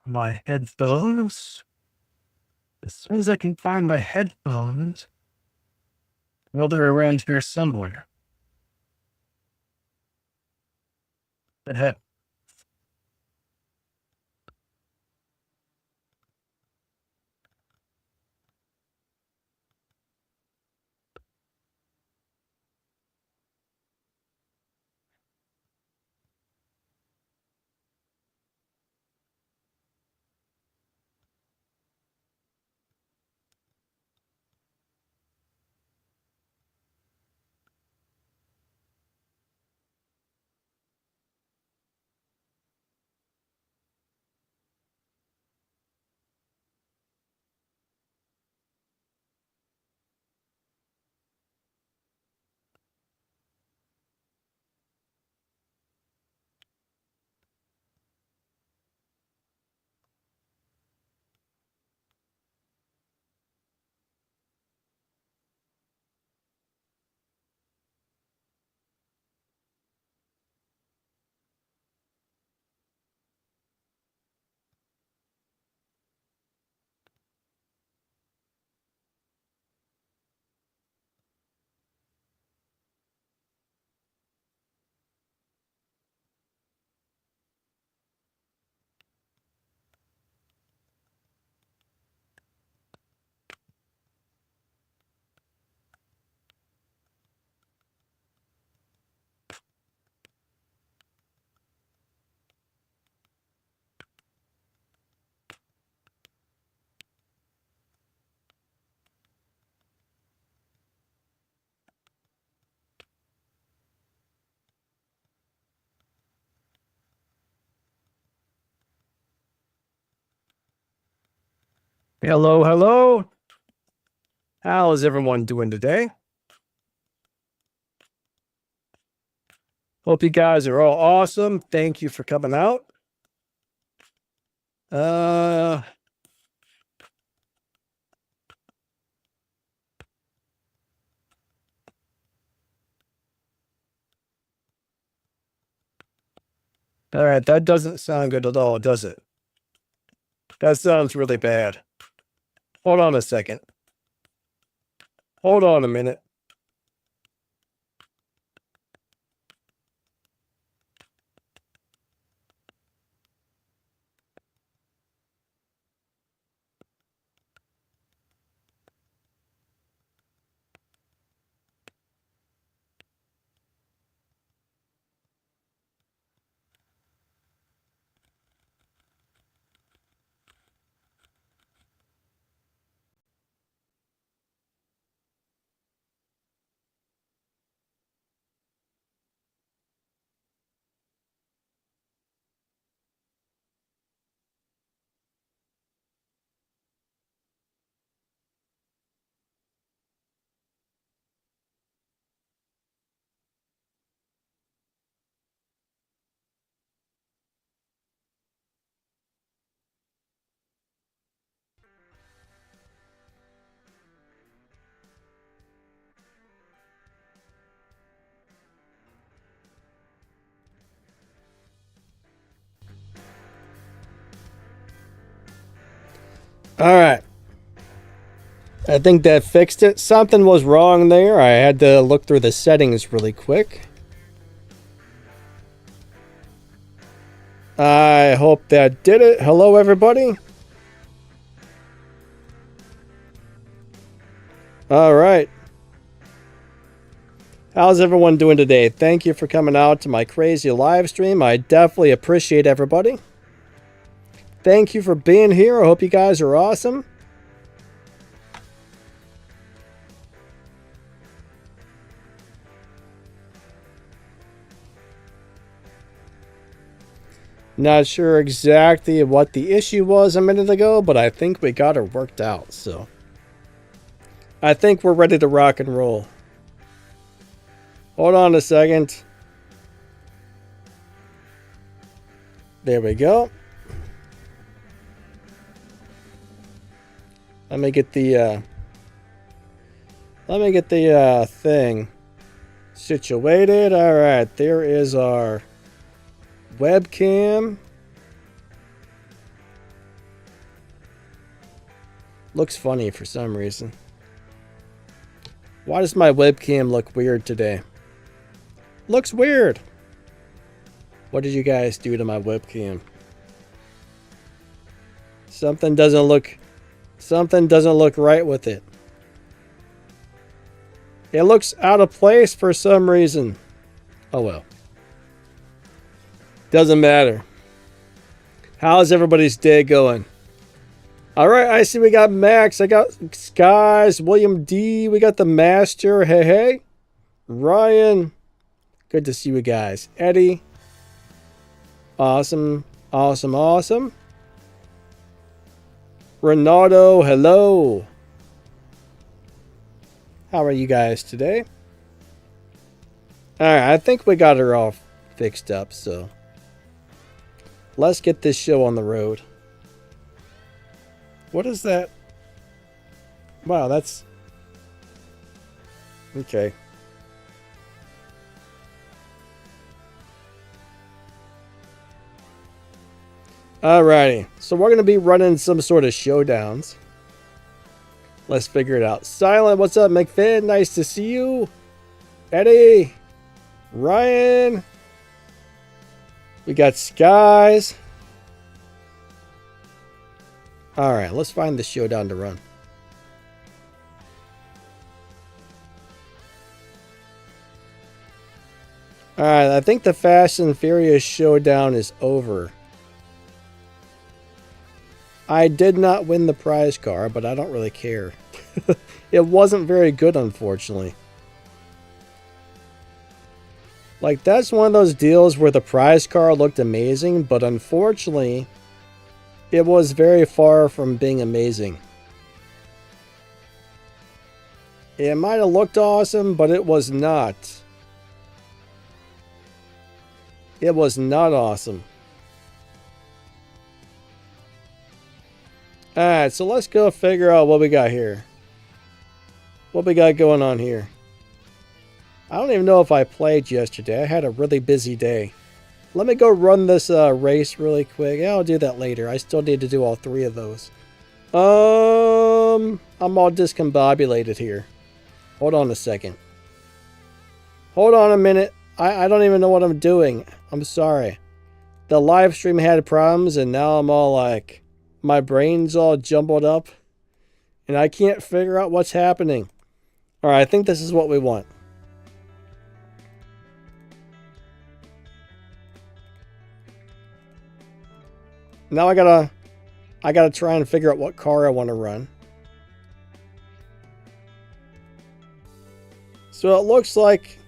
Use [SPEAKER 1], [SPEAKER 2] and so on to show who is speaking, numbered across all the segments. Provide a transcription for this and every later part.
[SPEAKER 1] my headphones. As soon as I can find my headphones, well, they're around here somewhere. The heck? Hello, hello. How is everyone doing today? Hope you guys are all awesome. Thank you for coming out. All right, that doesn't sound good at all, does it? That sounds really bad. Hold on a second. Hold on a minute. All right. I think that fixed it. Something was wrong there. I had to look through the settings really quick. I hope that did it. Hello, everybody. All right. How's everyone doing today? Thank you for coming out to my crazy live stream. I definitely appreciate everybody. Thank you for being here. I hope you guys are awesome. Not sure exactly what the issue was a minute ago, but I think we got it worked out, so I think we're ready to rock and roll. Hold on a second. There we go. Let me get the thing situated. All right, there is our webcam. Looks funny for some reason. Why does my webcam look weird today? Looks weird. What did you guys do to my webcam? Something doesn't look right with it. It looks out of place for some reason. Oh well. Doesn't matter. How's everybody's day going? Alright, I see we got Max. I got Skies, William D. We got the Master. Hey, hey. Ryan. Good to see you guys. Eddie. Awesome. Awesome, awesome. Renato, hello. How are you guys today? Alright, I think we got her all fixed up, so let's get this show on the road. What is that? Wow, that's... Okay. Alrighty, so we're going to be running some sort of showdowns. Let's figure it out. Silent, what's up, McFinn? Nice to see you. Eddie. Ryan. We got Skies. Alright, let's find the showdown to run. Alright, I think the Fast and Furious showdown is over. I did not win the prize car, but I don't really care. It wasn't very good, unfortunately. Like, that's one of those deals where the prize car looked amazing, but unfortunately, it was very far from being amazing. It might have looked awesome, but it was not. It was not awesome. Alright, so let's go figure out what we got here. What we got going on here. I don't even know if I played yesterday. I had a really busy day. Let me go run this race really quick. Yeah, I'll do that later. I still need to do all 3 of those. I'm all discombobulated here. Hold on a second. Hold on a minute. I don't even know what I'm doing. I'm sorry. The live stream had problems and now I'm all like... My brain's all jumbled up. And I can't figure out what's happening. Alright, I think this is what we want. Now I gotta try and figure out what car I want to run. So it looks like...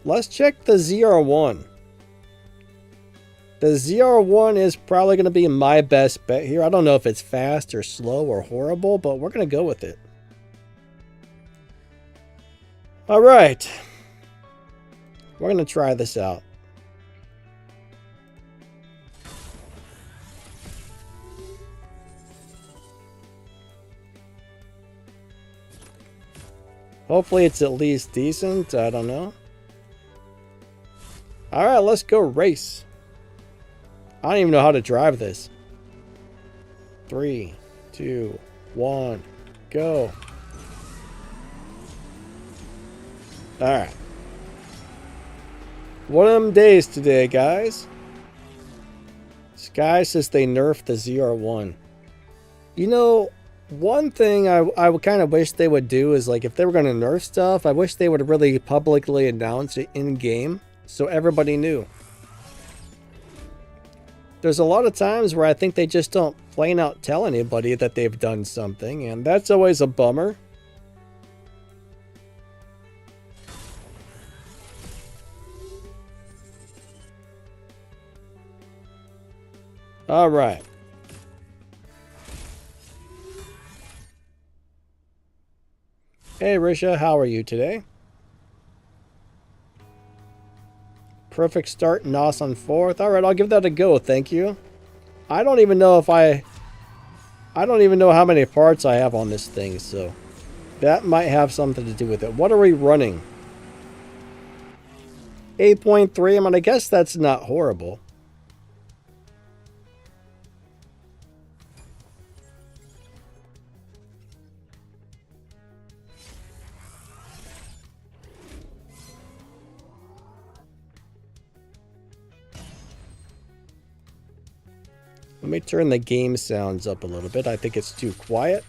[SPEAKER 1] Let's check the ZR1. The ZR1 is probably going to be my best bet here. I don't know if it's fast or slow or horrible, but we're going to go with it. Alright. We're going to try this out. Hopefully it's at least decent. I don't know. Alright, let's go race. I don't even know how to drive this. 3, 2, 1, go. Alright. One of them days today, guys. Sky says they nerfed the ZR1. You know, one thing I would kind of wish they would do is, like, if they were going to nerf stuff, I wish they would really publicly announce it in-game so everybody knew. There's a lot of times where I think they just don't plain out tell anybody that they've done something, and that's always a bummer. All right. Hey, Risha, how are you today? Perfect start, Nos on 4th. Alright, I'll give that a go, thank you. I don't even know if I don't even know how many parts I have on this thing, so that might have something to do with it. What are we running? 8.3, I mean, I guess that's not horrible. Let me turn the game sounds up a little bit. I think it's too quiet.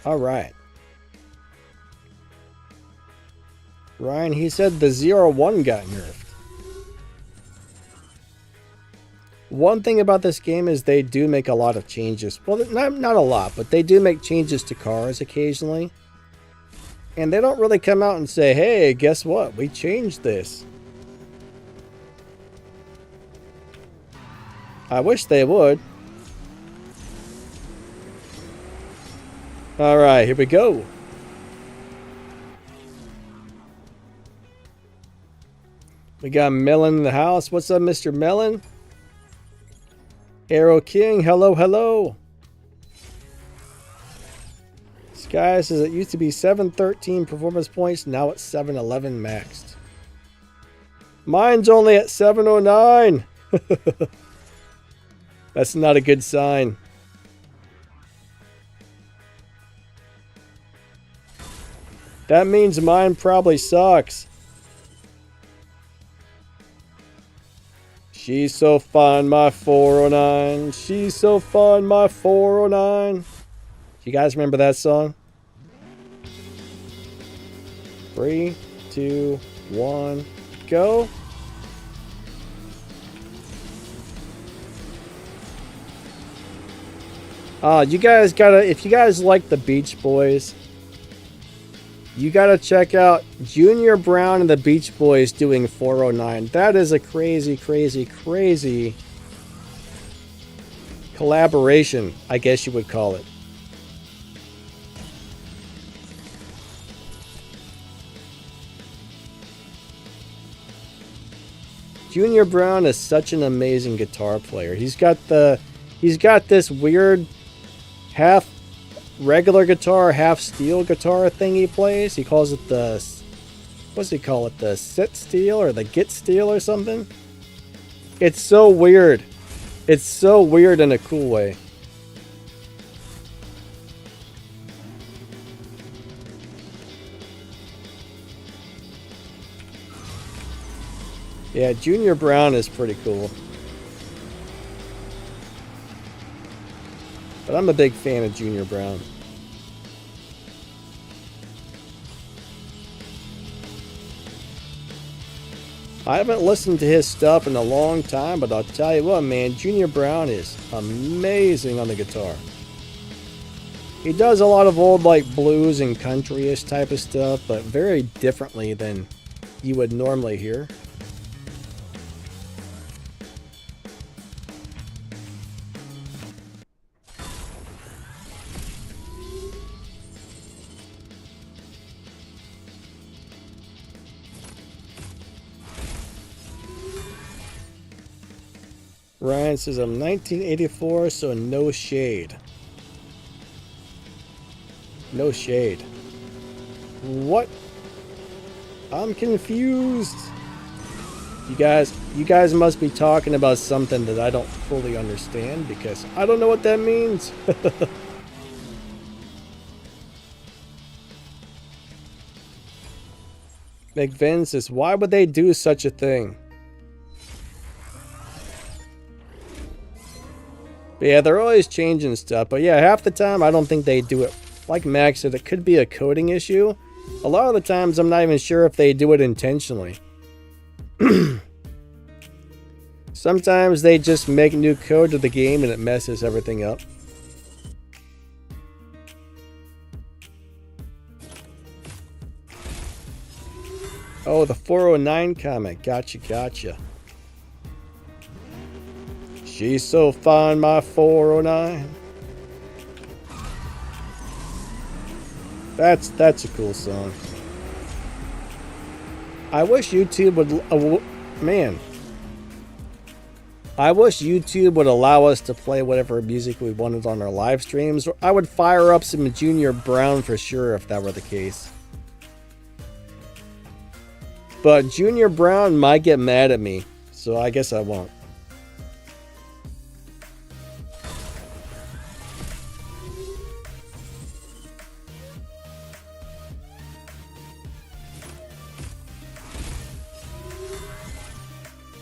[SPEAKER 1] All right. Ryan, he said the 0-1 got nerfed. One thing about this game is they do make a lot of changes. Well, not a lot, but they do make changes to cars occasionally. And they don't really come out and say, hey, guess what? We changed this. I wish they would. All right, here we go. We got Melon in the house. What's up, Mr. Melon? Arrow King, hello, hello. Sky says it used to be 713 performance points. Now it's 711 maxed. Mine's only at 709. That's not a good sign. That means mine probably sucks. She's so fine, my 409. She's so fine, my 409. You guys remember that song? 3, 2, 1, go. You guys gotta, if you guys like the Beach Boys, you gotta check out Junior Brown and the Beach Boys doing 409. That is a crazy, crazy, crazy collaboration, I guess you would call it. Junior Brown is such an amazing guitar player. He's got this weird half regular guitar, half steel guitar thing he plays. He calls it the, what's he call it? The sit steel or the get steel or something? It's so weird. It's so weird in a cool way. Yeah, Junior Brown is pretty cool. But I'm a big fan of Junior Brown. I haven't listened to his stuff in a long time, but I'll tell you what, man, Junior Brown is amazing on the guitar. He does a lot of old, like, blues and country-ish type of stuff, but very differently than you would normally hear. Ryan says, I'm 1984, so no shade. No shade. What? I'm confused. You guys must be talking about something that I don't fully understand because I don't know what that means. McVin says, why would they do such a thing? But yeah, they're always changing stuff. But yeah, half the time I don't think they do it. Like Max said, it could be a coding issue. A lot of the times I'm not even sure if they do it intentionally. Sometimes they just make new code to the game and it messes everything up. Oh, the 409 comment. Gotcha. She's so fine, my 409. That's a cool song. I wish YouTube would, man. I wish YouTube would allow us to play whatever music we wanted on our live streams. I would fire up some Junior Brown for sure if that were the case. But Junior Brown might get mad at me, so I guess I won't.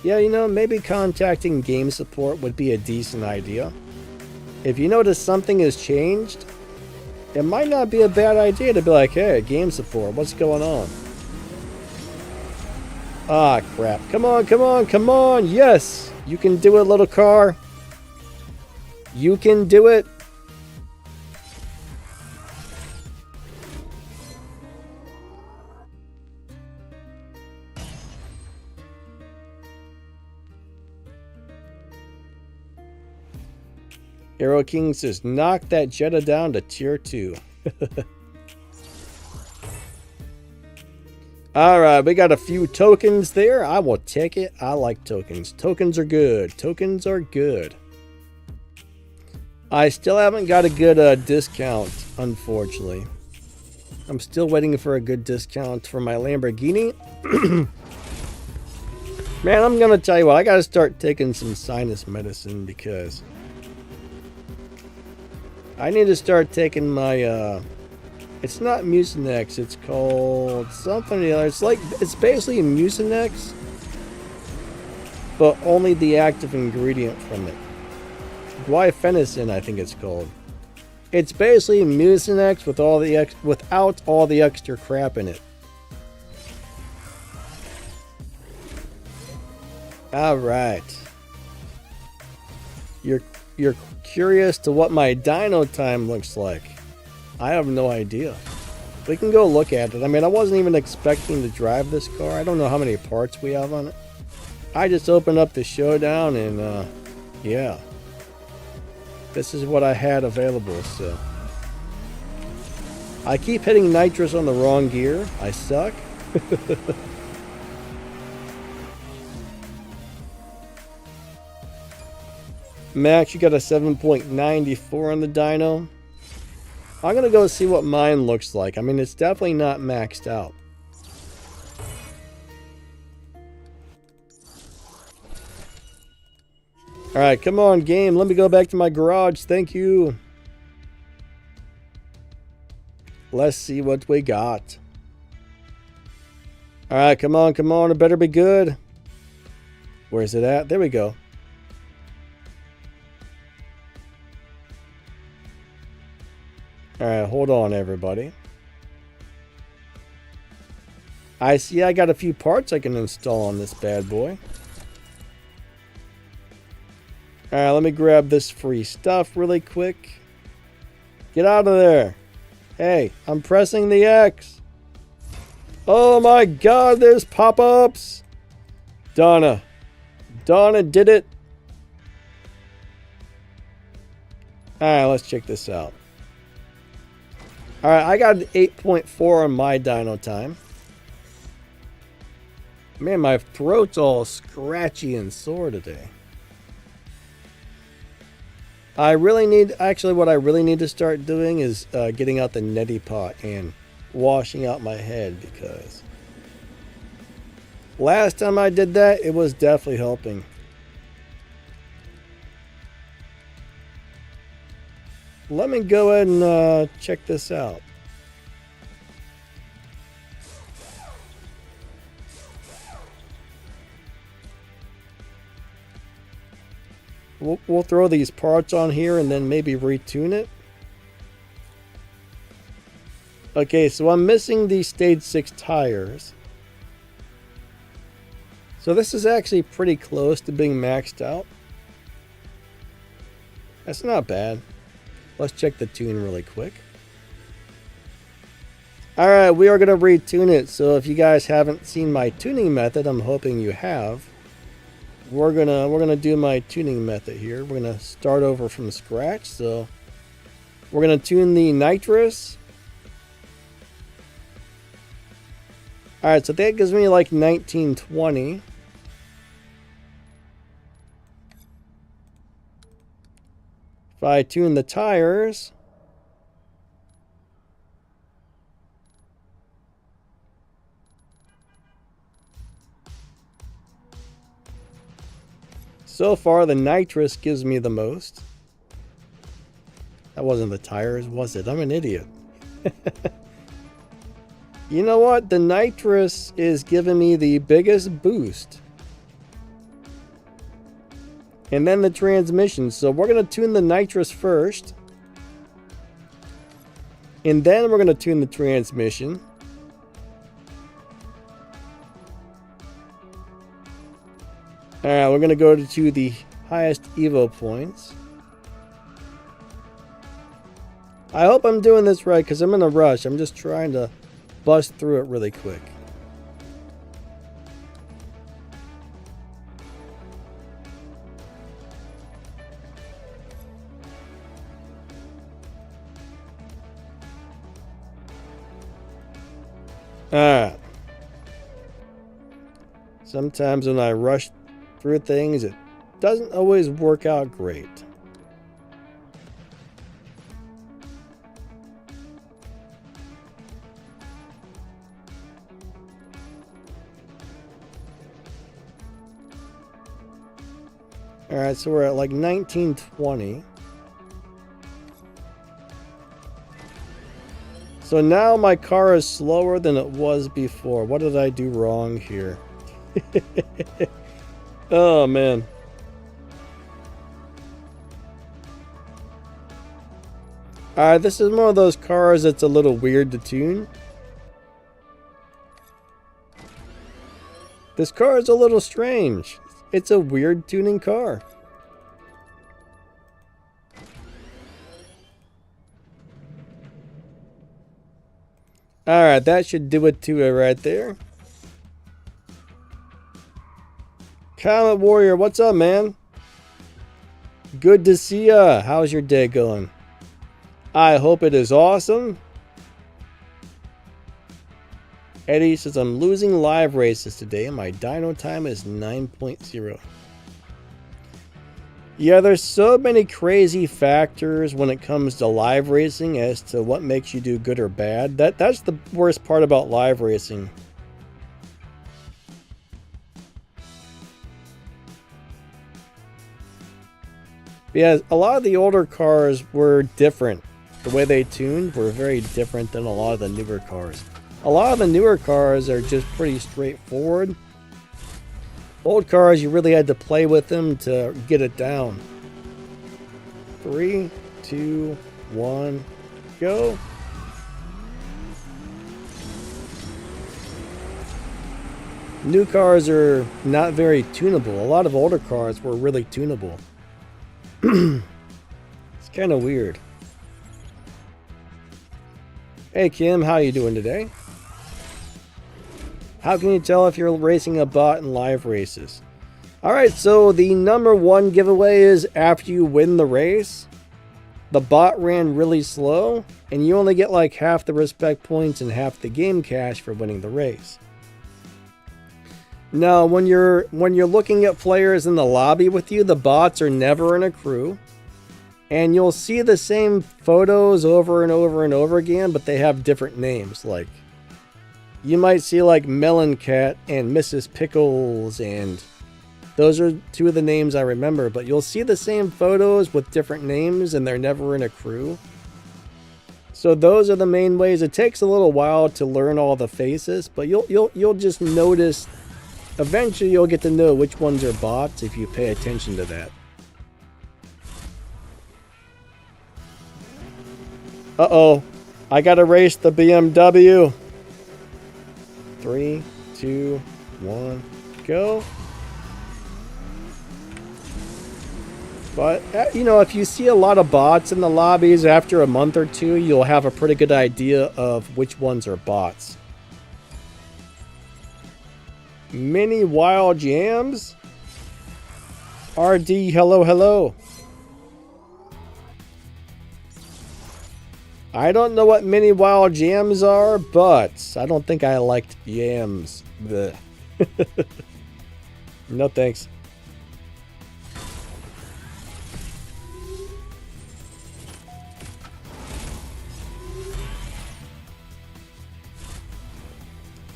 [SPEAKER 1] Yeah, you know, maybe contacting game support would be a decent idea. If you notice something has changed, it might not be a bad idea to be like, hey, game support, what's going on? Ah, crap. Come on, come on, come on. Yes, you can do it, little car. You can do it. Hero King says, knock that Jetta down to tier 2. Alright, we got a few tokens there. I will take it. I like tokens. Tokens are good. Tokens are good. I still haven't got a good discount, unfortunately. I'm still waiting for a good discount for my Lamborghini. Man, I'm going to tell you what. I got to start taking some sinus medicine because I need to start taking my, it's not Mucinex, it's called something else. It's basically Mucinex, but only the active ingredient from it. Guaifenicin, I think it's called. It's basically Mucinex with without all the extra crap in it. All right. You're curious to what my dyno time looks like. I have no idea. We can go look at it. I mean, I wasn't even expecting to drive this car. I don't know how many parts we have on it. I just opened up the Showdown and, yeah. This is what I had available, so. I keep hitting nitrous on the wrong gear. I suck. Max, you got a 7.94 on the dyno. I'm going to go see what mine looks like. I mean, it's definitely not maxed out. Alright, come on, game. Let me go back to my garage. Thank you. Let's see what we got. Alright, come on, come on. It better be good. Where's it at? There we go. Alright, hold on, everybody. I see I got a few parts I can install on this bad boy. Alright, let me grab this free stuff really quick. Get out of there. Hey, I'm pressing the X. Oh my god, there's pop-ups. Donna did it. Alright, let's check this out. Alright, I got an 8.4 on my dyno time. Man, my throat's all scratchy and sore today. What I really need to start doing is getting out the neti pot and washing out my head, because last time I did that, it was definitely helping. Let me go ahead and check this out. We'll throw these parts on here and then maybe retune it. Okay, so I'm missing the stage 6 tires. So this is actually pretty close to being maxed out. That's not bad. Let's check the tune really quick. Alright, we are going to retune it. So if you guys haven't seen my tuning method, I'm hoping you have. We're gonna do my tuning method here. We're gonna start over from scratch. So we're gonna tune the nitrous. Alright, so that gives me like 1920. If I tune the tires, so far the nitrous gives me the most. That wasn't the tires, was it? I'm an idiot. You know what? The nitrous is giving me the biggest boost. and then the transmission. So we're going to tune the nitrous first, and then we're going to tune the transmission. Alright, we're going to go to the highest Evo points. I hope I'm doing this right because I'm in a rush. I'm just trying to bust through it really quick. Alright. Sometimes when I rush through things, it doesn't always work out great. Alright, so we're at like 1920. So now my car is slower than it was before. What did I do wrong here? Oh, man. Alright, this is one of those cars that's a little weird to tune. This car is a little strange. It's a weird tuning car. Alright, that should do it to it right there. Comet Warrior, what's up, man? Good to see ya. How's your day going? I hope it is awesome. Eddie says, I'm losing live races today and my dyno time is 9.0. Yeah, there's so many crazy factors when it comes to live racing as to what makes you do good or bad. That's the worst part about live racing. Yeah, a lot of the older cars were different. The way they tuned were very different than a lot of the newer cars. A lot of the newer cars are just pretty straightforward. Old cars, you really had to play with them to get it down. 3, 2, 1, go. New cars are not very tunable. A lot of older cars were really tunable. It's kind of weird. Hey Kim, how you doing today? How can you tell if you're racing a bot in live races? Alright, so the number one giveaway is after you win the race, the bot ran really slow, and you only get like half the respect points and half the game cash for winning the race. Now, when you're looking at players in the lobby with you, the bots are never in a crew. And you'll see the same photos over and over and over again, but they have different names. Like, you might see like Melon Cat and Mrs. Pickles, and those are two of the names I remember. But you'll see the same photos with different names, and they're never in a crew. So those are the main ways. It takes a little while to learn all the faces, but you'll just notice. Eventually, you'll get to know which ones are bots if you pay attention to that. Uh-oh. I gotta race the BMW. 3, 2, 1, go. But, you know, if you see a lot of bots in the lobbies after a month or two, you'll have a pretty good idea of which ones are bots. Mini Wild Jams? RD, hello, hello. I don't know what mini wild jams are, but I don't think I liked yams. Blech. No thanks.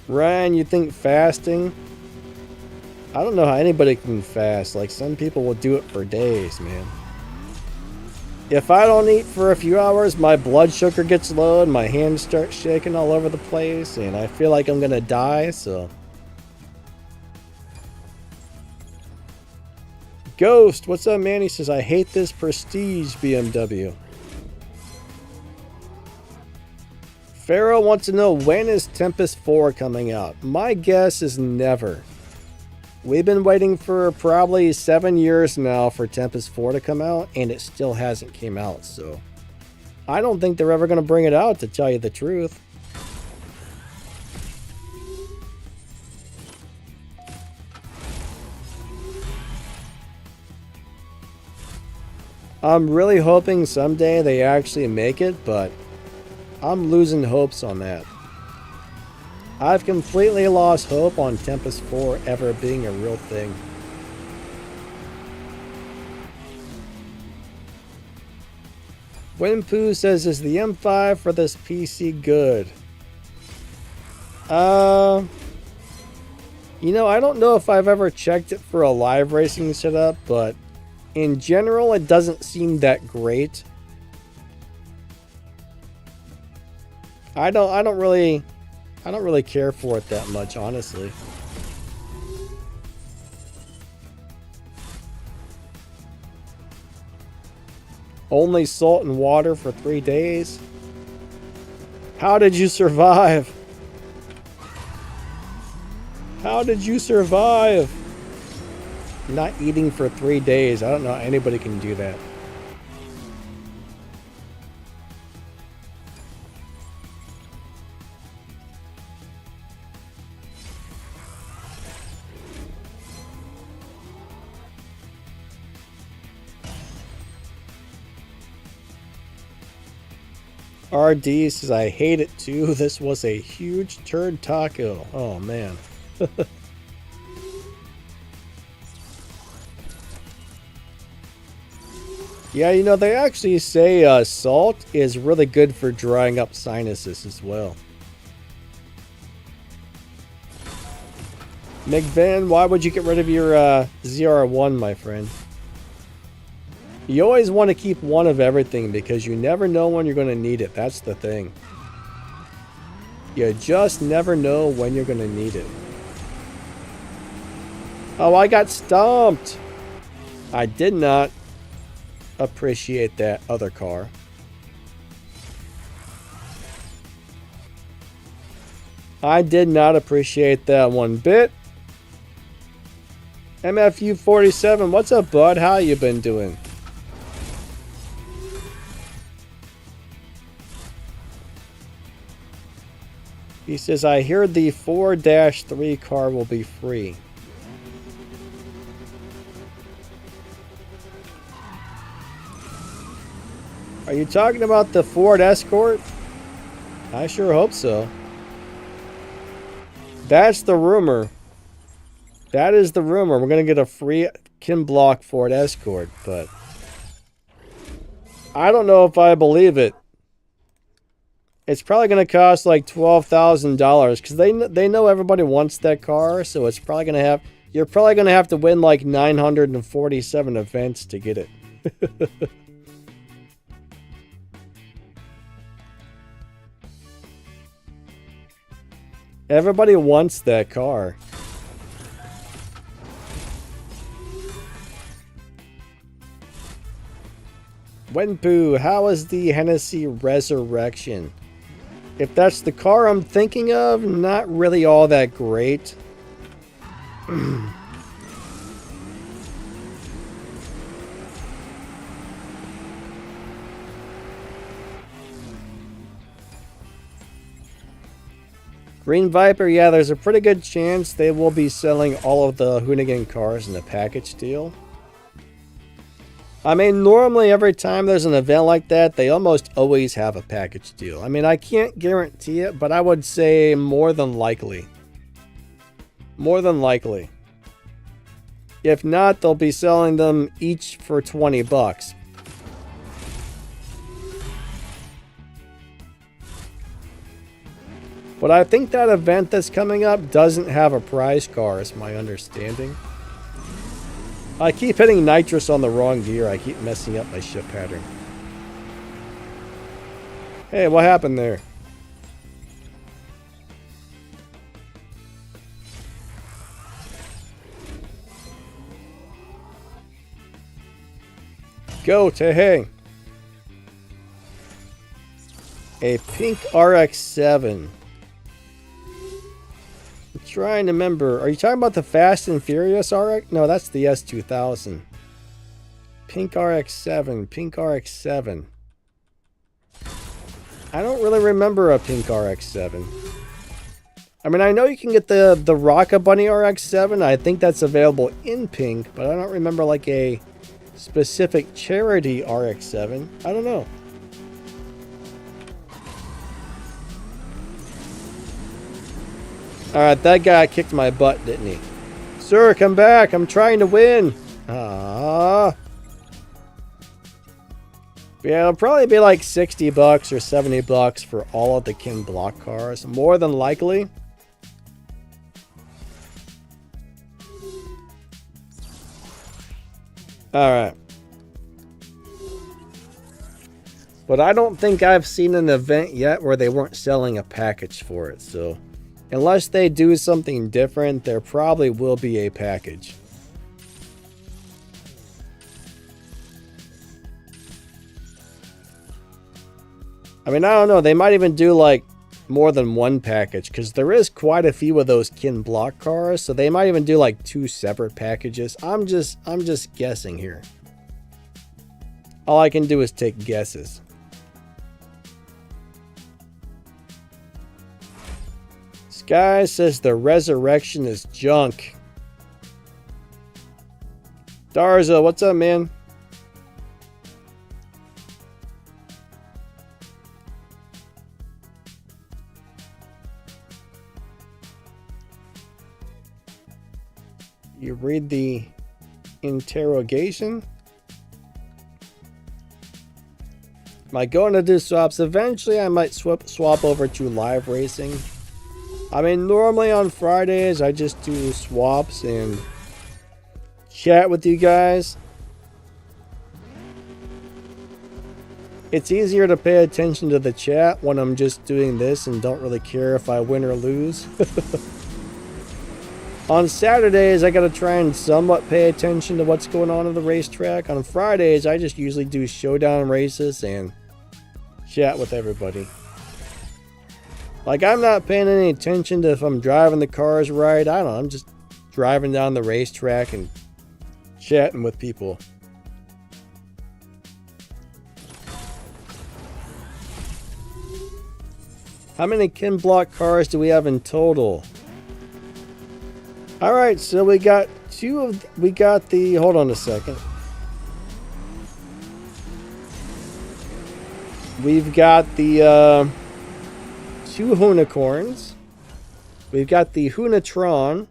[SPEAKER 1] Ryan, you think fasting? I don't know how anybody can fast. Like, some people will do it for days, man. If I don't eat for a few hours, my blood sugar gets low and my hands start shaking all over the place, and I feel like I'm gonna die, so. Ghost, what's up, man? He says, I hate this prestige BMW. Pharaoh wants to know, when is Tempest 4 coming out? My guess is never. We've been waiting for probably 7 years now for Tempest 4 to come out, and it still hasn't came out, so I don't think they're ever going to bring it out, to tell you the truth. I'm really hoping someday they actually make it, but I'm losing hopes on that. I've completely lost hope on Tempest 4 ever being a real thing. Winpoo says, is the M5 for this PC good? You know, I don't know if I've ever checked it for a live racing setup, but in general, it doesn't seem that great. I don't really care for it that much, honestly. Only salt and water for 3 days? How did you survive? How did you survive? Not eating for 3 days. I don't know how anybody can do that. RD says, I hate it too. This was a huge turd taco. Oh, man. Yeah, you know, they actually say salt is really good for drying up sinuses as well. McVan, why would you get rid of your ZR1, my friend? You always want to keep one of everything because you never know when you're going to need it. That's the thing. You just never know when you're going to need it. Oh, I got stomped. I did not appreciate that other car. I did not appreciate that one bit. MFU47, what's up, bud? How you been doing? He says, I hear the 4-3 car will be free. Are you talking about the Ford Escort? I sure hope so. That's the rumor. That is the rumor. We're going to get a free Kim Block Ford Escort, but I don't know if I believe it. It's probably going to cost like $12,000 because they know everybody wants that car, so it's probably going to have, you're probably going to have to win like 947 events to get it. Everybody wants that car. Wenpoo, how is the Hennessy Resurrection? If that's the car I'm thinking of, not really all that great. Green Viper, yeah, there's a pretty good chance they will be selling all of the Hoonigan cars in a package deal. I mean, normally every time there's an event like that, they almost always have a package deal. I mean, I can't guarantee it, but I would say more than likely. More than likely. If not, they'll be selling them each for 20 bucks. But I think that event that's coming up doesn't have a prize car, is my understanding. I keep hitting nitrous on the wrong gear. I keep messing up my shift pattern. Hey, what happened there? go, Tehei. A pink RX-7. I'm trying to remember. Are you talking about the Fast and Furious RX? No, that's the S2000. Pink RX-7. Pink RX-7. I don't really remember a pink RX-7. I mean, I know you can get the Rocket Bunny RX-7. I think that's available in pink, but I don't remember like a specific charity RX-7. I don't know. Alright, that guy kicked my butt, didn't he? Sir, come back. I'm trying to win. Ah. Yeah, it'll probably be like 60 bucks or 70 bucks for all of the King Block cars. More than likely. Alright. But I don't think I've seen an event yet where they weren't selling a package for it, so unless they do something different, there probably will be a package. I mean, I don't know. They might even do like more than one package because there is quite a few of those Kin Block cars, so they might even do like 2 separate packages. I'm just guessing here. All I can do is take guesses. Sky says the resurrection is junk. Darza, what's up, man? You read the interrogation? Am I going to do swaps? Eventually, I might swap over to live racing. I mean, normally on Fridays, I just do swaps and chat with you guys. It's easier to pay attention to the chat when I'm just doing this and don't really care if I win or lose. On Saturdays, I gotta try and somewhat pay attention to what's going on at the racetrack. On Fridays, I just usually do showdown races and chat with everybody. Like, I'm not paying any attention to if I'm driving the cars right. I don't know, I'm just driving down the racetrack and chatting with people. How many Kin Block cars do we have in total? Alright, so we got hold on a second. We've got the 2 Unicorns. We've got the Hunatron,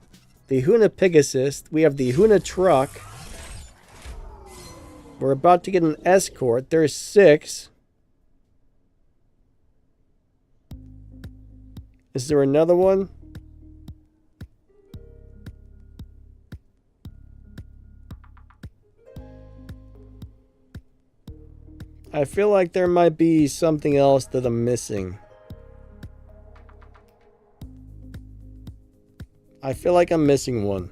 [SPEAKER 1] the Pegasus. We have the Truck. We're about to get an Escort. There's 6. Is there another one? I feel like there might be something else that I'm missing. I feel like I'm missing one.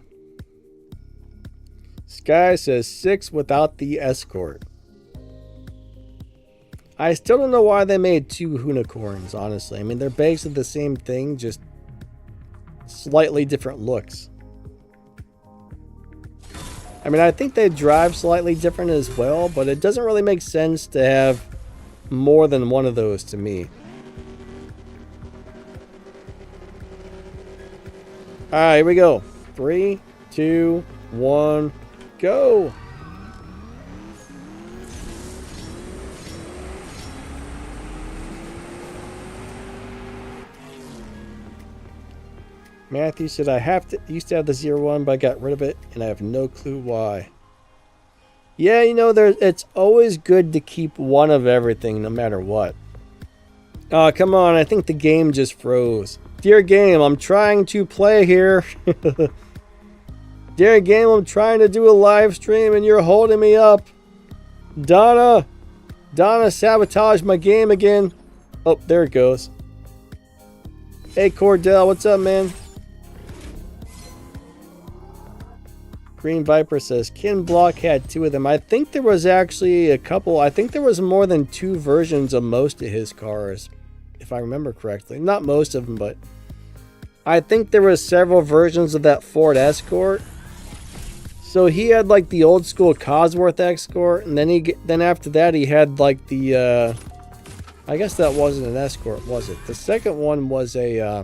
[SPEAKER 1] Sky says 6 without the Escort. I still don't know why they made 2 Unicorns, honestly. I mean, they're basically the same thing, just slightly different looks. I mean, I think they drive slightly different as well, but it doesn't really make sense to have more than one of those to me. Alright, here we go. 3, 2, 1, go! Matthew said, I used to have the 01, but I got rid of it, and I have no clue why. Yeah, you know, it's always good to keep one of everything, no matter what. Oh, come on, I think the game just froze. Dear game, I'm trying to play here. Dear game, I'm trying to do a live stream, and you're holding me up. Donna sabotaged my game again. Oh, there it goes. Hey, Cordell, what's up, man? Green Viper says Ken Block had 2 of them. I think there was actually a couple. I think there was more than 2 versions of most of his cars, if I remember correctly. Not most of them, but I think there was several versions of that Ford Escort. So he had like the old school Cosworth Escort, and then after that he had like the I guess that wasn't an Escort, was it? The second one was a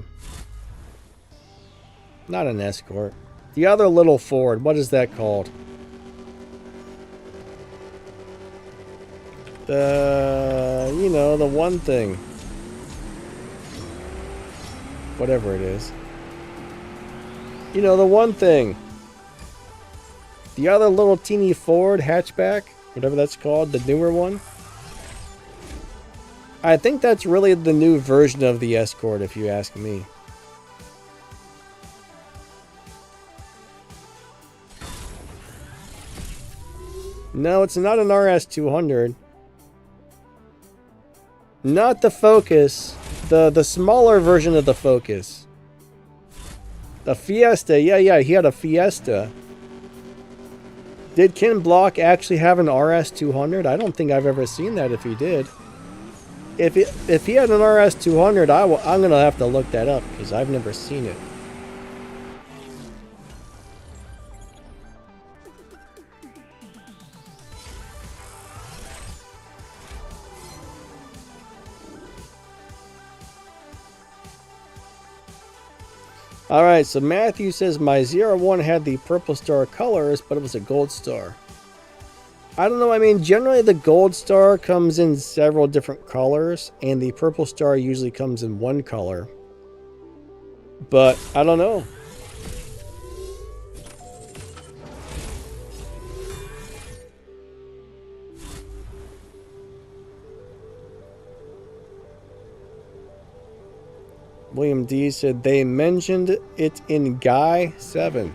[SPEAKER 1] not an Escort. The other little Ford, what is that called? You know, the one thing. Whatever it is. You know, the one thing. The other little teeny Ford hatchback, whatever that's called, the newer one. I think that's really the new version of the Escort, if you ask me. No, it's not an RS200. Not the Focus. The smaller version of the Focus. The Fiesta. Yeah, he had a Fiesta. Did Ken Block actually have an RS200? I don't think I've ever seen that if he did. If he had an RS200, I'm going to have to look that up because I've never seen it. Alright, so Matthew says my 01 had the Purple Star colors, but it was a Gold Star. I don't know, I mean, generally the Gold Star comes in several different colors, and the Purple Star usually comes in one color. But, I don't know. William D said they mentioned it in Guy 7.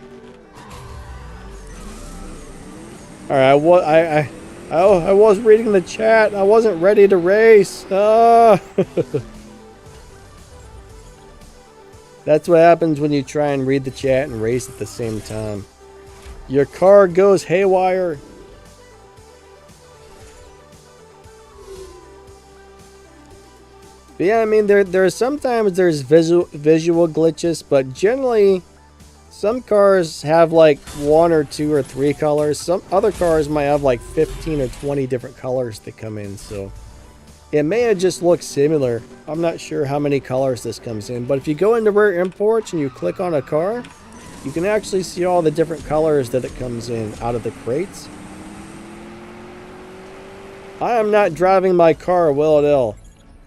[SPEAKER 1] Alright, I was reading the chat. I wasn't ready to race. That's what happens when you try and read the chat and race at the same time. Your car goes haywire. But yeah, I mean, there's sometimes there's visual glitches, but generally, some cars have like 1 or 2 or 3 colors. Some other cars might have like 15 or 20 different colors that come in, so it may have just looked similar. I'm not sure how many colors this comes in, but if you go into Rare Imports and you click on a car, you can actually see all the different colors that it comes in out of the crates. I am not driving my car, Will at L.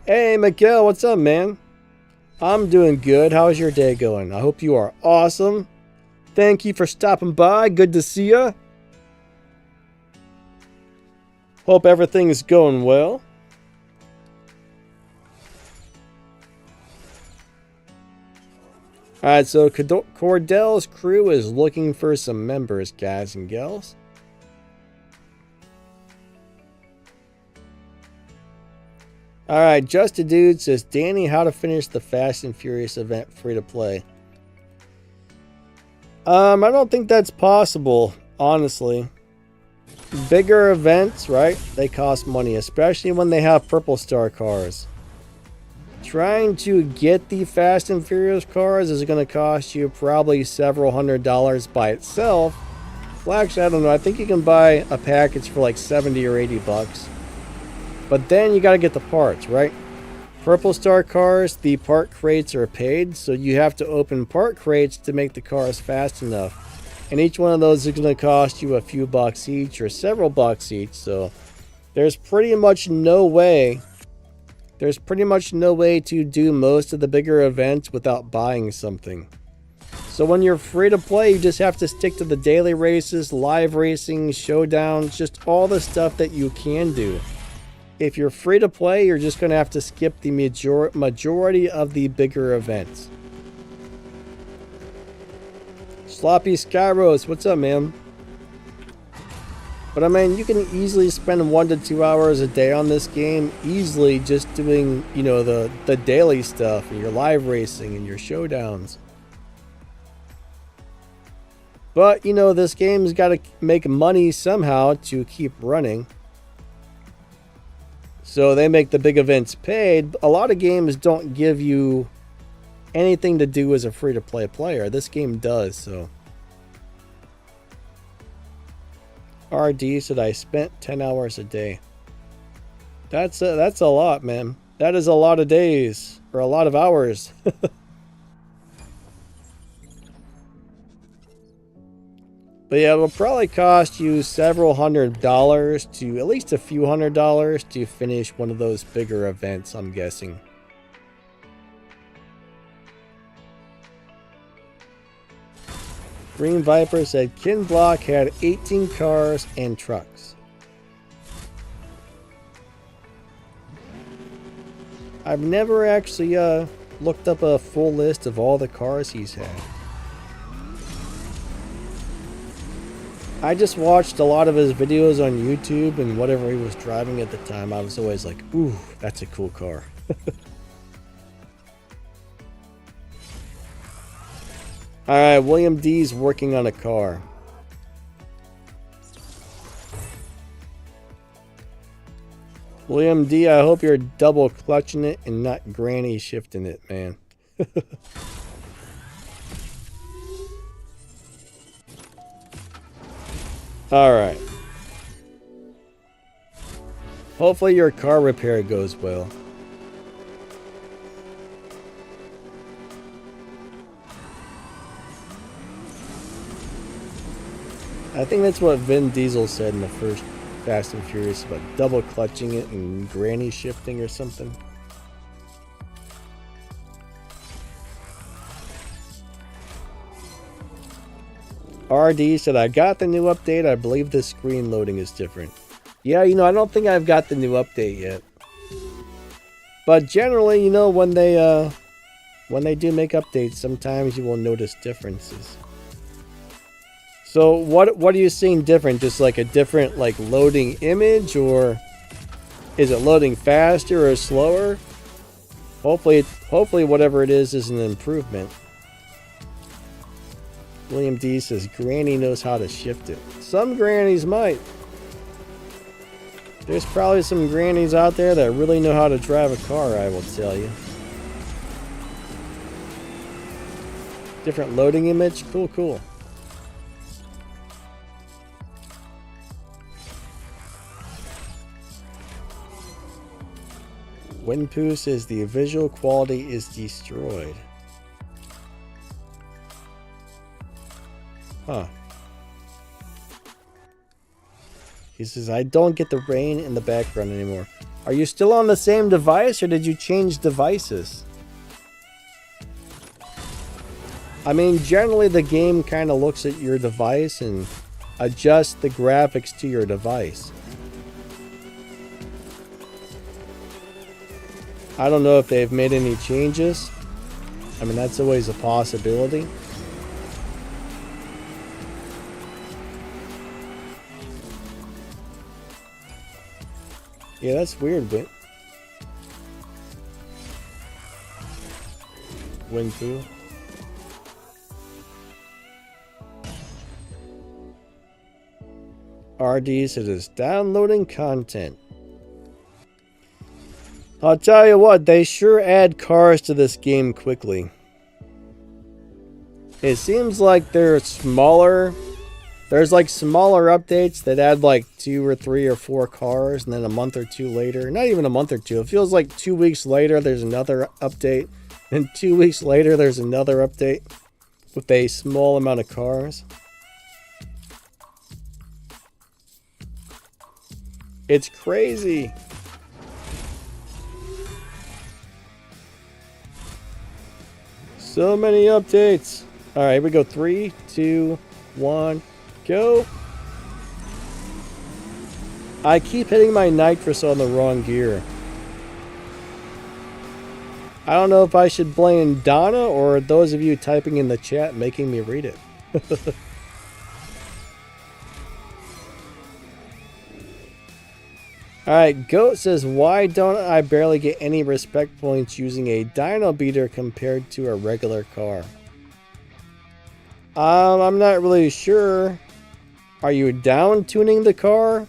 [SPEAKER 1] Hey, Miguel, what's up, man? I'm doing good. How's your day going? I hope you are awesome. Thank you for stopping by. Good to see ya. Hope everything is going well. Alright, so Cordell's crew is looking for some members, guys and gals. Alright, Just a Dude says, Danny, how to finish the Fast and Furious event free to play? I don't think that's possible, honestly. Bigger events, right? They cost money, especially when they have Purple Star cars. Trying to get the Fast and Furious cars is going to cost you probably several $100s by itself. Well, actually, I don't know. I think you can buy a package for like 70 or 80 bucks. But then you got to get the parts, right? Purple Star cars, the part crates are paid, so you have to open part crates to make the cars fast enough. And each one of those is going to cost you a few bucks each or several bucks each, so there's pretty much no way to do most of the bigger events without buying something. So when you're free to play, you just have to stick to the daily races, live racing, showdowns, just all the stuff that you can do. If you're free to play, you're just going to have to skip the majority of the bigger events. Sloppy Skyrose, what's up, man? But I mean, you can easily spend 1 to 2 hours a day on this game, easily just doing, you know, the daily stuff, and your live racing and your showdowns. But, you know, this game's got to make money somehow to keep running. So they make the big events paid. A lot of games don't give you anything to do as a free-to-play player. This game does, so. RD said I spent 10 hours a day. That's a lot, man. That is a lot of days, or a lot of hours. But yeah, it'll probably cost you several $100s to at least a few $100s to finish one of those bigger events, I'm guessing. Green Viper said Kin Block had 18 cars and trucks. I've never actually looked up a full list of all the cars he's had. I just watched a lot of his videos on YouTube, and whatever he was driving at the time, I was always like, ooh, that's a cool car. Alright, William D's working on a car. William D, I hope you're double clutching it and not granny shifting it, man. Alright. Hopefully your car repair goes well. I think that's what Vin Diesel said in the first Fast and Furious about double clutching it and granny shifting or something. RD said, I got the new update. I believe the screen loading is different. Yeah, you know, I don't think I've got the new update yet. But generally, you know, when they do make updates, sometimes you will notice differences. So what are you seeing different? Just like a different like loading image, or is it loading faster or slower? Hopefully whatever it is an improvement. William D says Granny knows how to shift it. Some grannies might. There's probably some grannies out there that really know how to drive a car, I will tell you. Different loading image? Cool. Winpoo says the visual quality is destroyed. Huh. He says, I don't get the rain in the background anymore. Are you still on the same device, or did you change devices? I mean, generally the game kind of looks at your device and adjusts the graphics to your device. I don't know if they've made any changes. I mean, that's always a possibility. Yeah, that's weird, but Winpoo. RD says it's downloading content. I'll tell you what, they sure add cars to this game quickly. It seems like they're smaller. There's like smaller updates that add like 2 or 3 or 4 cars, and then a month or 2 later, not even a month or 2, it feels like 2 weeks later there's another update, and 2 weeks later there's another update with a small amount of cars. It's crazy. So many updates. Alright, here we go. 3, 2, 1, go. I keep hitting my nitrous on the wrong gear. I don't know if I should blame Donna or those of you typing in the chat making me read it. Alright, Goat says, why don't I barely get any respect points using a dyno beater compared to a regular car? I'm not really sure. Are you down tuning the car?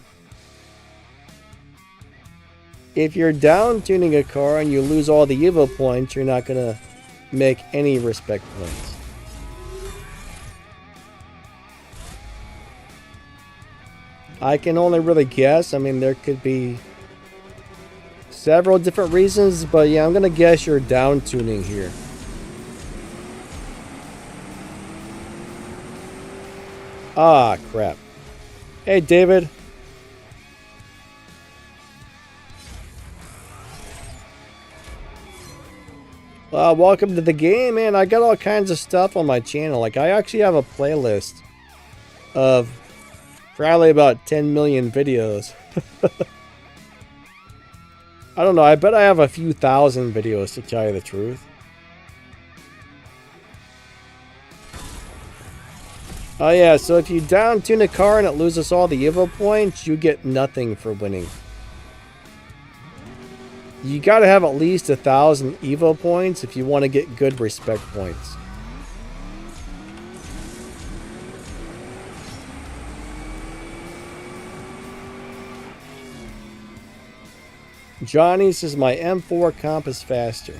[SPEAKER 1] If you're down tuning a car and you lose all the Evo points, you're not gonna make any respect points. I can only really guess. I mean, there could be several different reasons, but yeah, I'm gonna guess you're down tuning here. Ah, crap. Hey, David. Welcome to the game, man. I got all kinds of stuff on my channel. Like, I actually have a playlist of probably about 10 million videos. I don't know. I bet I have a few thousand videos, to tell you the truth. Oh yeah, so if you down tune a car and it loses all the Evo points, you get nothing for winning. You gotta have at least 1,000 Evo points if you want to get good respect points. Johnny says my M4 comp is faster.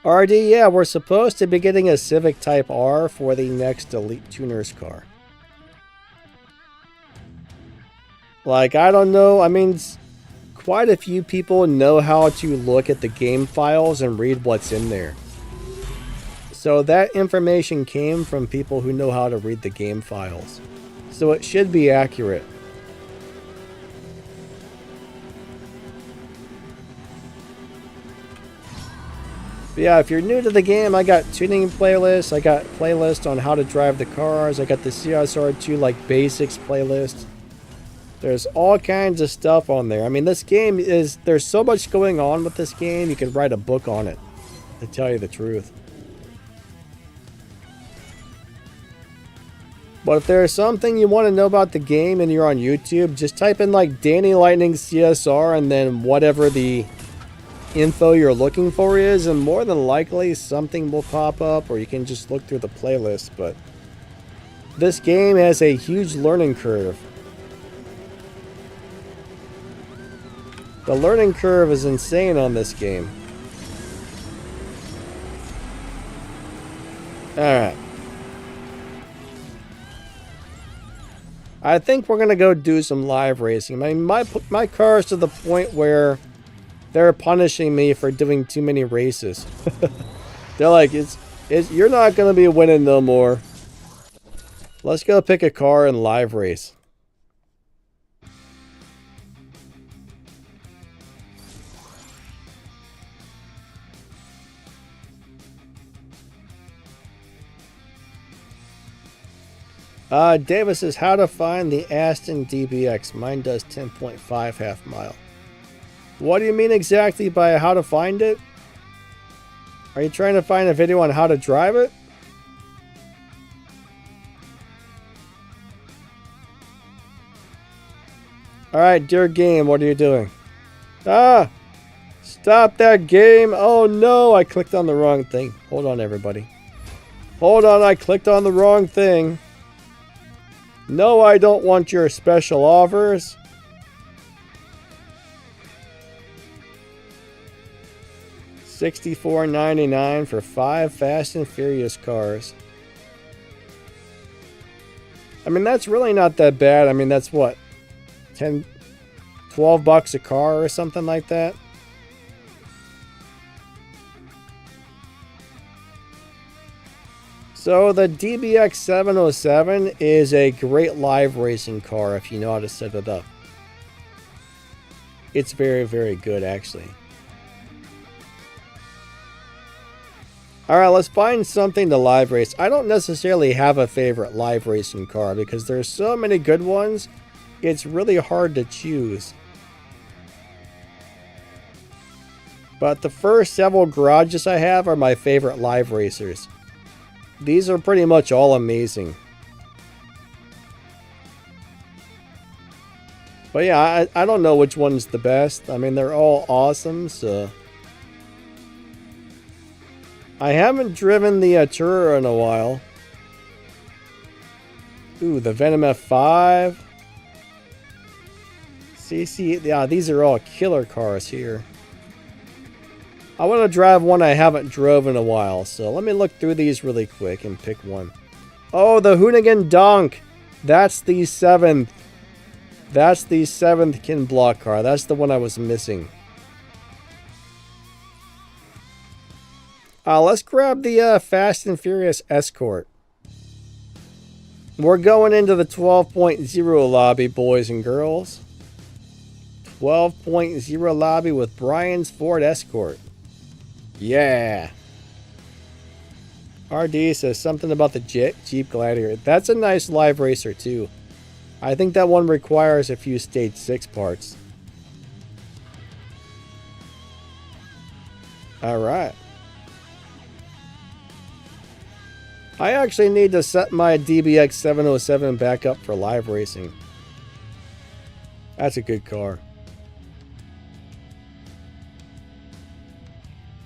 [SPEAKER 1] RD, yeah, we're supposed to be getting a Civic Type R for the next Elite Tuners car. Like, I don't know, I mean, quite a few people know how to look at the game files and read what's in there. So that information came from people who know how to read the game files. So it should be accurate. But yeah, if you're new to the game, I got tuning playlists, I got playlists on how to drive the cars, I got the CSR2 like basics playlist. There's all kinds of stuff on there. I mean, this game is, there's so much going on with this game, you could write a book on it, to tell you the truth. But if there's something you want to know about the game and you're on YouTube, just type in like Danny Lightning CSR and then whatever the info you're looking for is, and more than likely something will pop up, or you can just look through the playlist. But this game has a huge learning curve. The learning curve is insane on this game. Alright. I think we're gonna go do some live racing. I mean, my car is to the point where they're punishing me for doing too many races. They're like, you're not going to be winning no more. Let's go pick a car and live race. Davis says, how to find the Aston DBX. Mine does 10.5 half mile. What do you mean exactly by how to find it? Are you trying to find a video on how to drive it? Alright, dear game, what are you doing? Ah! Stop that game! Oh no, I clicked on the wrong thing. Hold on, everybody. Hold on, I clicked on the wrong thing. No, I don't want your special offers. $64.99 for 5 Fast and Furious cars. I mean, that's really not that bad. I mean, that's what? 10, 12 bucks a car or something like that. So the DBX 707 is a great live racing car if you know how to set it up. It's very, very good, actually. Alright, let's find something to live race. I don't necessarily have a favorite live racing car because there's so many good ones, it's really hard to choose. But the first several garages I have are my favorite live racers. These are pretty much all amazing. But yeah, I don't know which one's the best. I mean, they're all awesome, so... I haven't driven the Turo in a while. Ooh, the Venom F5. CC, yeah, these are all killer cars here. I want to drive one I haven't drove in a while, so let me look through these really quick and pick one. Oh, the Hoonigan Donk! That's the 7th. That's the 7th Kin Block car. That's the one I was missing. Let's grab the Fast and Furious Escort. We're going into the 12.0 lobby, boys and girls. 12.0 lobby with Brian's Ford Escort. Yeah. RD says something about the Jeep Gladiator. That's a nice live racer too. I think that one requires a few stage 6 parts. Alright. I actually need to set my DBX 707 back up for live racing. That's a good car.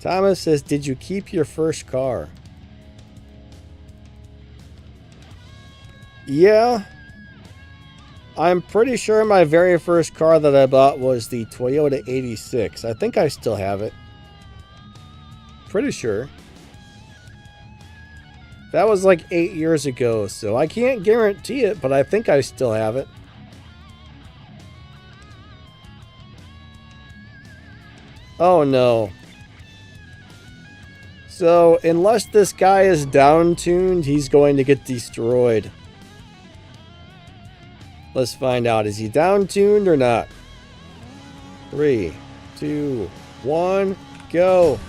[SPEAKER 1] Thomas says, did you keep your first car? Yeah. I'm pretty sure my very first car that I bought was the Toyota 86. I think I still have it. Pretty sure. That was like 8 years ago, so I can't guarantee it, but I think I still have it. Oh no. So, unless this guy is down-tuned, he's going to get destroyed. Let's find out. Is he down-tuned or not? 3, 2, 1, go!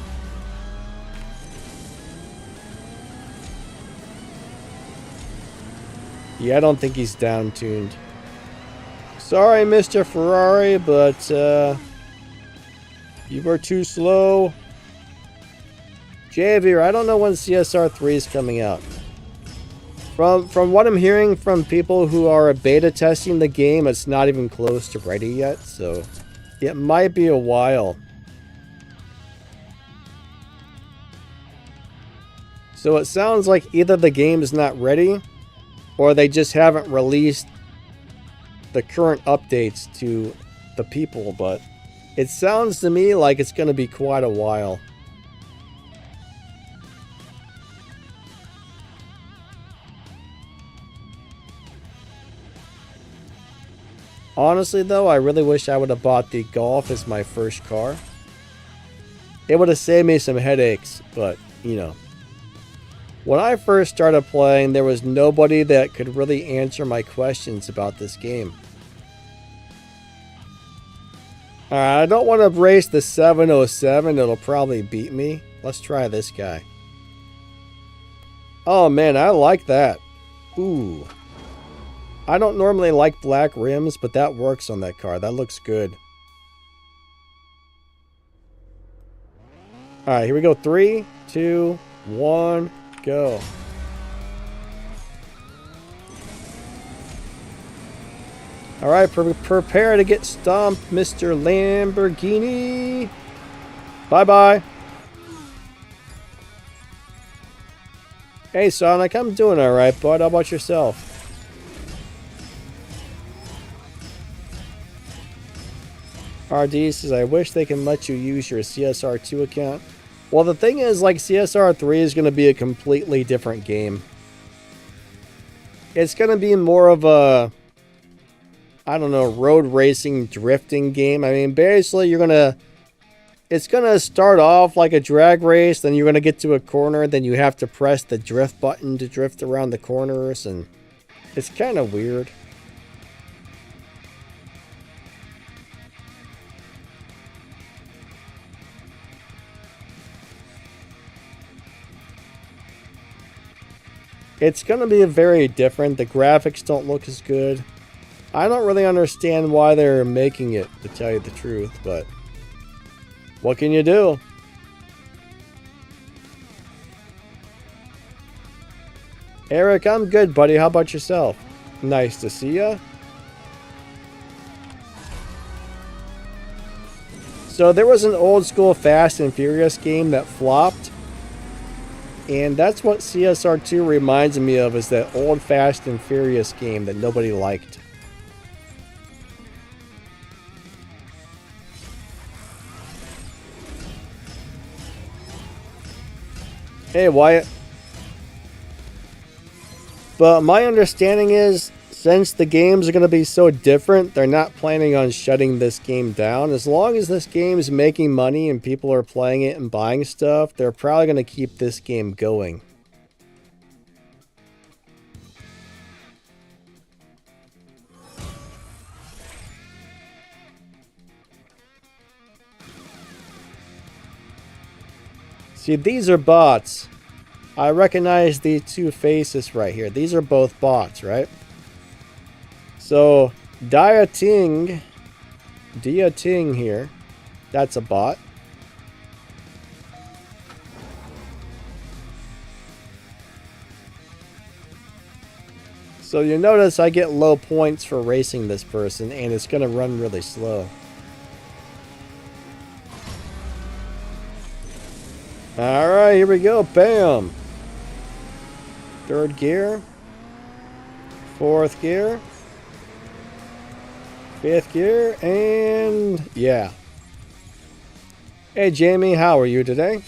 [SPEAKER 1] Yeah, I don't think he's down-tuned. Sorry, Mr. Ferrari, but you were too slow. Javier, I don't know when CSR2 is coming out. From what I'm hearing from people who are beta testing the game, it's not even close to ready yet, so it might be a while. So it sounds like either the game is not ready, or they just haven't released the current updates to the people, but it sounds to me like it's going to be quite a while. Honestly though, I really wish I would have bought the Golf as my first car. It would have saved me some headaches, but you know. When I first started playing, there was nobody that could really answer my questions about this game. Alright, I don't want to race the 707, it'll probably beat me. Let's try this guy. Oh man, I like that. Ooh. I don't normally like black rims, but that works on that car. That looks good. Alright, here we go. 3, 2, 1, go. Alright, prepare to get stomped, Mr. Lamborghini. Bye-bye. Hey, Sonic, I'm doing alright, bud. How about yourself? RD says, I wish they can let you use your CSR2 account. Well, the thing is, like, CSR3 is going to be a completely different game. It's going to be more of a, I don't know, road racing, drifting game. I mean, basically, it's going to start off like a drag race, then you're going to get to a corner, then you have to press the drift button to drift around the corners, and it's kind of weird. It's going to be very different. The graphics don't look as good. I don't really understand why they're making it, to tell you the truth, but what can you do? Eric, I'm good, buddy. How about yourself? Nice to see ya. So there was an old school Fast and Furious game that flopped. And that's what CSR2 reminds me of, is that old Fast and Furious game that nobody liked. Hey, Wyatt. But my understanding is, since the games are going to be so different, they're not planning on shutting this game down. As long as this game is making money and people are playing it and buying stuff, they're probably going to keep this game going. See, these are bots. I recognize these two faces right here. These are both bots, right? So, Dia Ting here, that's a bot. So you notice I get low points for racing this person, and it's going to run really slow. Alright, here we go. Bam! Third gear. Fourth gear. Fifth gear. And yeah. Hey Jamie, how are you today?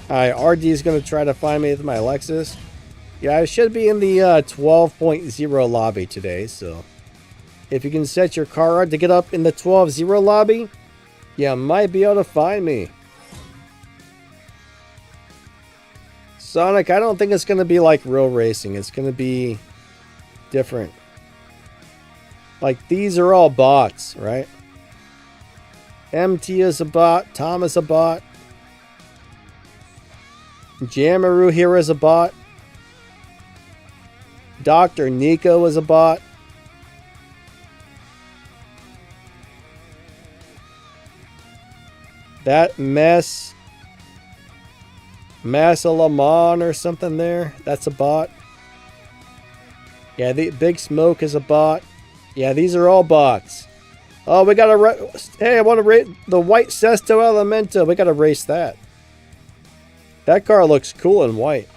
[SPEAKER 1] Alright, RD is going to try to find me with my Lexus. Yeah, I should be in the 12.0 lobby today, so if you can set your car up to get up in the 12.0 lobby, you might be able to find me. Sonic, I don't think it's going to be like real racing. It's going to be different. Like, these are all bots, right? MT is a bot. Tom is a bot. Jamaru here is a bot. Dr. Nico is a bot. That Massalamon or something there, that's a bot. Yeah, the Big Smoke is a bot. Yeah, these are all bots. Oh, we gotta hey, I want to race the white Sesto Elemento. We gotta race that. That car looks cool in white.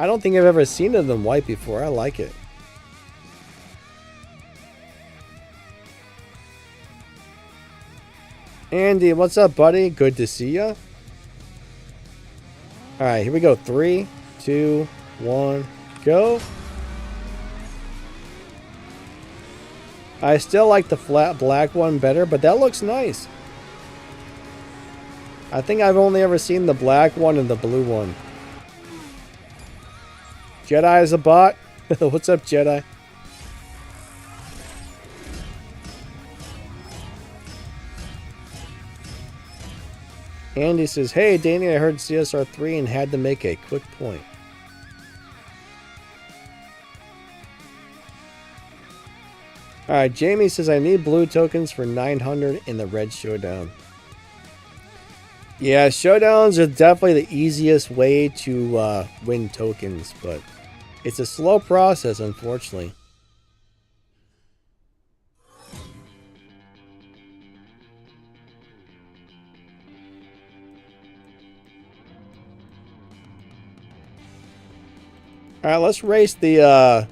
[SPEAKER 1] I don't think I've ever seen it in white before. I like it. Andy, what's up, buddy? Good to see ya. Alright, here we go. 3, 2, 1, go. I still like the flat black one better, but that looks nice. I think I've only ever seen the black one and the blue one. Jedi is a bot. What's up, Jedi? Andy says, hey, Danny, I heard CSR3 and had to make a quick point. Alright, Jamie says, I need blue tokens for 900 in the red showdown. Yeah, showdowns are definitely the easiest way to win tokens, but it's a slow process, unfortunately. Alright, let's race the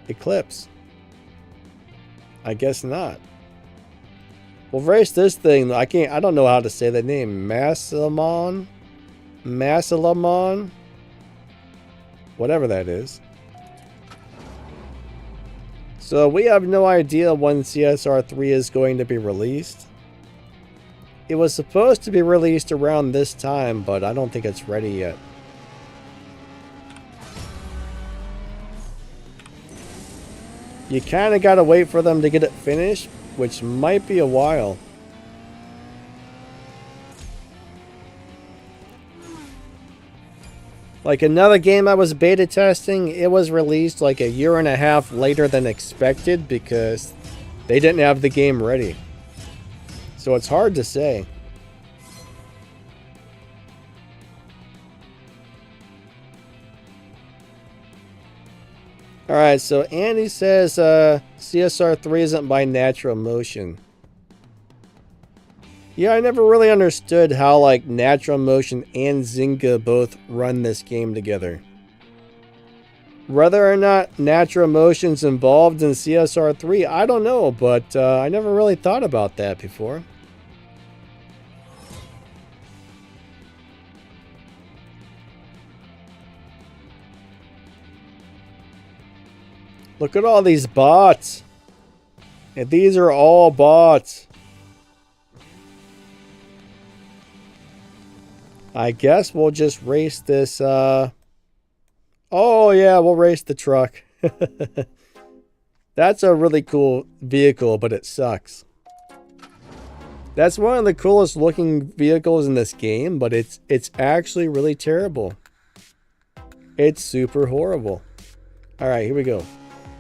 [SPEAKER 1] Eclipse. I guess not. We'll race this thing. I don't know how to say that name. Massalamon? Whatever that is. So we have no idea when CSR3 is going to be released. It was supposed to be released around this time, but I don't think it's ready yet. You kind of got to wait for them to get it finished, which might be a while. Like another game I was beta testing, it was released like a year and a half later than expected because they didn't have the game ready. So it's hard to say. Alright, so Andy says CSR2 isn't by natural motion. Yeah, I never really understood how like natural motion and Zynga both run this game together. Whether or not natural motion's involved in CSR2, I don't know, but I never really thought about that before. Look at all these bots. And these are all bots. I guess we'll just race this. Oh, yeah, we'll race the truck. That's a really cool vehicle, but it sucks. That's one of the coolest looking vehicles in this game, but it's actually really terrible. It's super horrible. All right, here we go.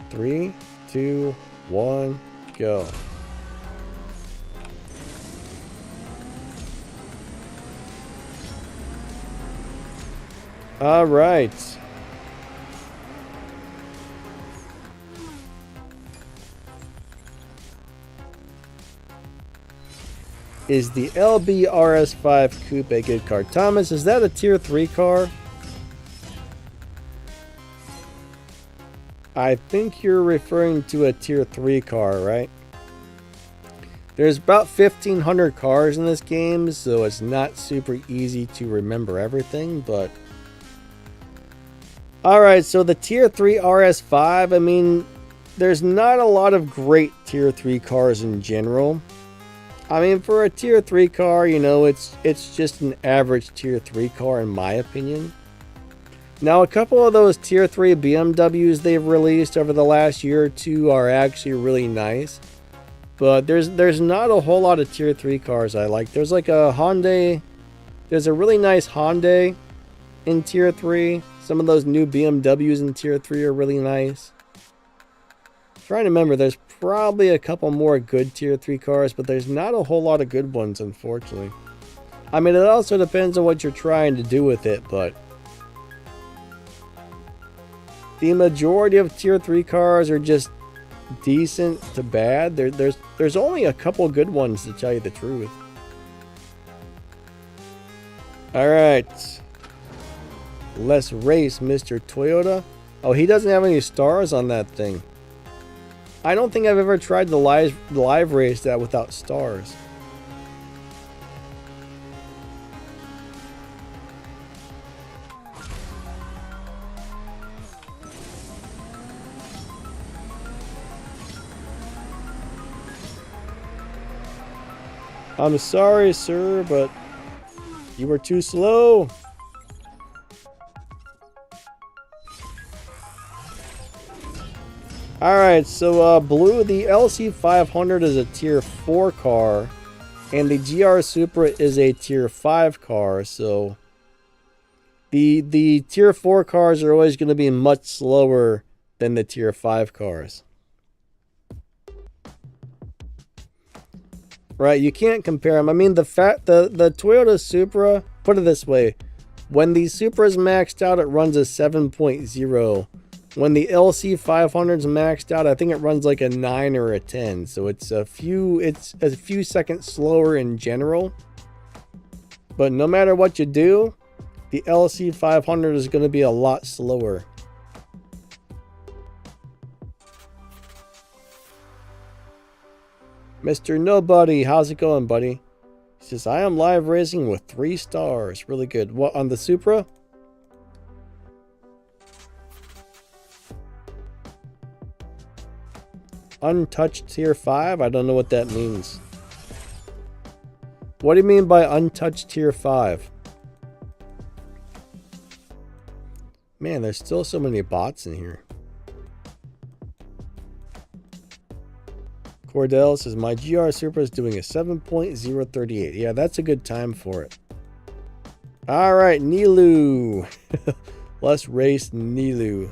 [SPEAKER 1] 3, 2, 1, go. All right. Is the LBRS5 Coupe a good car? Thomas, is that a tier 3 car? I think you're referring to a tier 3 car, right? There's about 1,500 cars in this game, so it's not super easy to remember everything, but... Alright, so the tier 3 RS5, I mean, there's not a lot of great tier 3 cars in general. I mean, for a tier 3 car, you know, it's just an average tier 3 car in my opinion. Now, a couple of those tier 3 BMWs they've released over the last year or two are actually really nice. But there's not a whole lot of tier 3 cars I like. There's like a Hyundai. There's a really nice Hyundai in tier 3. Some of those new BMWs in tier 3 are really nice. I'm trying to remember, there's probably a couple more good tier 3 cars, but there's not a whole lot of good ones, unfortunately. I mean, it also depends on what you're trying to do with it, but... the majority of tier 3 cars are just decent to bad. There's only a couple good ones, to tell you the truth. Alright. Let's race Mr. Toyota. Oh, he doesn't have any stars on that thing. I don't think I've ever tried to live race that without stars. I'm sorry, sir, but you were too slow. Alright, so Blue, the LC500 is a tier 4 car, and the GR Supra is a tier 5 car, so the tier 4 cars are always going to be much slower than the tier 5 cars. Right, you can't compare them. I mean, the Toyota Supra, put it this way, when the Supra's maxed out, it runs a 7.0. When the LC500's maxed out, I think it runs like a 9 or a 10. So it's a few seconds slower in general. But no matter what you do, the LC500 is going to be a lot slower. Mr. Nobody, how's it going, buddy? He says, I am live racing with 3 stars. Really good. What, on the Supra? Untouched tier 5? I don't know what that means. What do you mean by untouched tier 5? Man, there's still so many bots in here. Cordell says, my GR Supra is doing a 7.038. Yeah, that's a good time for it. Alright, Nilu. Let's race Nilu.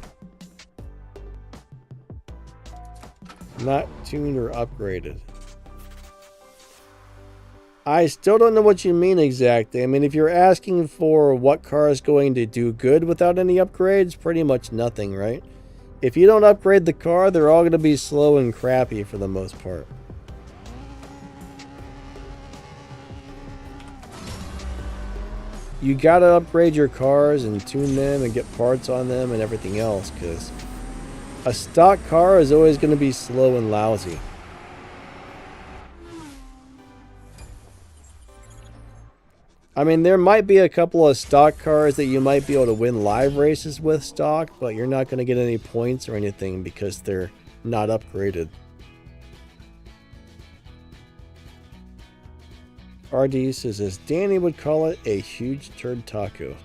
[SPEAKER 1] Not tuned or upgraded. I still don't know what you mean exactly. I mean, if you're asking for what car is going to do good without any upgrades, pretty much nothing, right? If you don't upgrade the car, they're all going to be slow and crappy for the most part. You gotta upgrade your cars and tune them and get parts on them and everything else, because a stock car is always going to be slow and lousy. I mean, there might be a couple of stock cars that you might be able to win live races with stock, but you're not going to get any points or anything because they're not upgraded. RD says, as Danny would call it, a huge turd taco.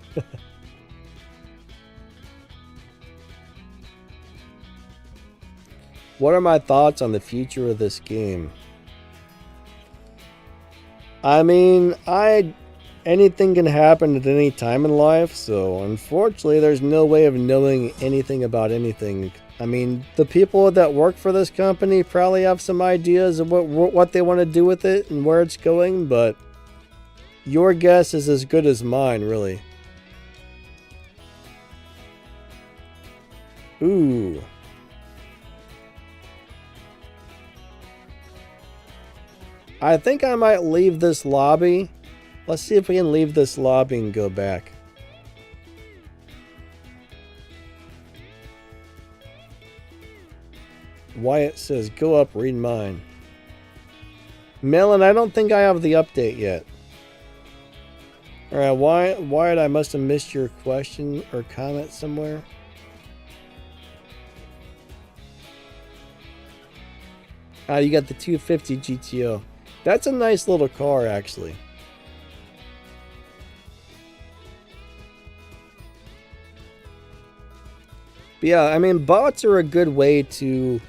[SPEAKER 1] What are my thoughts on the future of this game? I mean, anything can happen at any time in life, so unfortunately there's no way of knowing anything about anything. I mean, the people that work for this company probably have some ideas of what they want to do with it and where it's going, but your guess is as good as mine, really. Ooh. I think I might leave this lobby. Let's see if we can leave this lobby and go back. Wyatt says, go up, read mine. Melon, I don't think I have the update yet. Alright, Wyatt, I must have missed your question or comment somewhere. Ah, you got the 250 GTO. That's a nice little car, actually. But yeah, I mean, bots are a good way to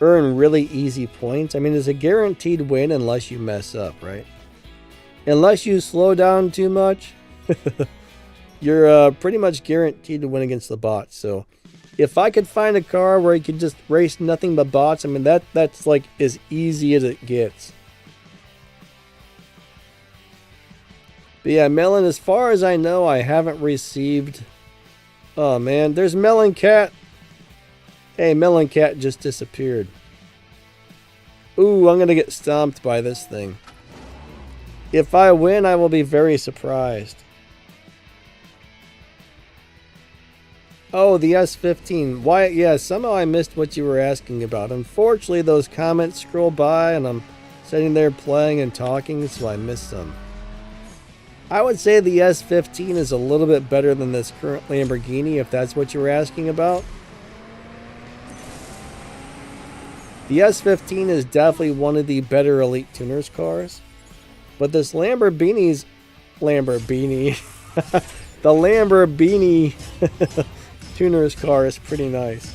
[SPEAKER 1] earn really easy points. I mean, it's a guaranteed win unless you mess up, right? Unless you slow down too much, you're pretty much guaranteed to win against the bots. So if I could find a car where you could just race nothing but bots, I mean, that's like as easy as it gets. But yeah, Melon, as far as I know, I haven't received... Oh man, there's Melon Cat. Hey, Melon Cat just disappeared. Ooh, I'm gonna get stomped by this thing. If I win, I will be very surprised. Oh, the S15. Why? Yeah, somehow I missed what you were asking about. Unfortunately, those comments scroll by and I'm sitting there playing and talking, so I missed them. I would say the S15 is a little bit better than this current Lamborghini, if that's what you were asking about. The S15 is definitely one of the better Elite Tuners cars. But this the Lamborghini Tuners car is pretty nice.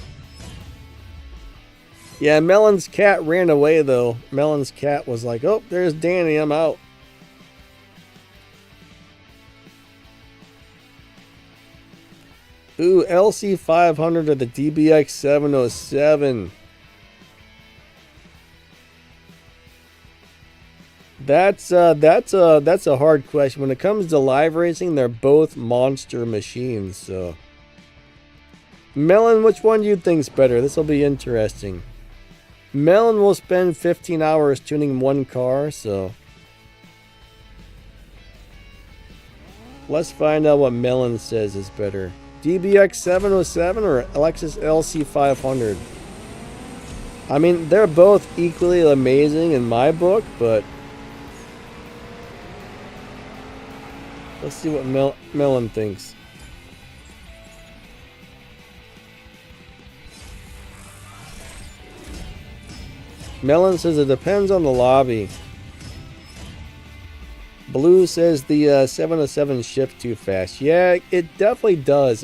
[SPEAKER 1] Yeah, Melon's cat ran away though. Melon's cat was like, oh, there's Danny, I'm out. Ooh, LC500 or the DBX707. That's a hard question. When it comes to live racing, they're both monster machines. So, Melon, which one do you think's better? This will be interesting. Melon will spend 15 hours tuning one car, so let's find out what Melon says is better. DBX707 or Lexus LC500? I mean, they're both equally amazing in my book, but let's see what Melon thinks. Melon says it depends on the lobby. Blue says the 707 shifts too fast. Yeah, it definitely does.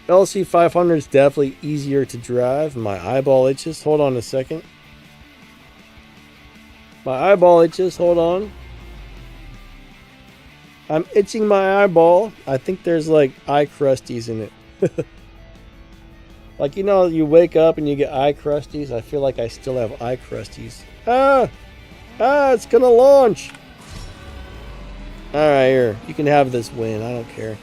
[SPEAKER 1] LC500 is definitely easier to drive. My eyeball itches. Hold on a second. My eyeball itches. Hold on. I'm itching my eyeball. I think there's like eye crusties in it. Like, you know, you wake up and you get eye crusties. I feel like I still have eye crusties. It's gonna launch. Alright, here. You can have this win. I don't care.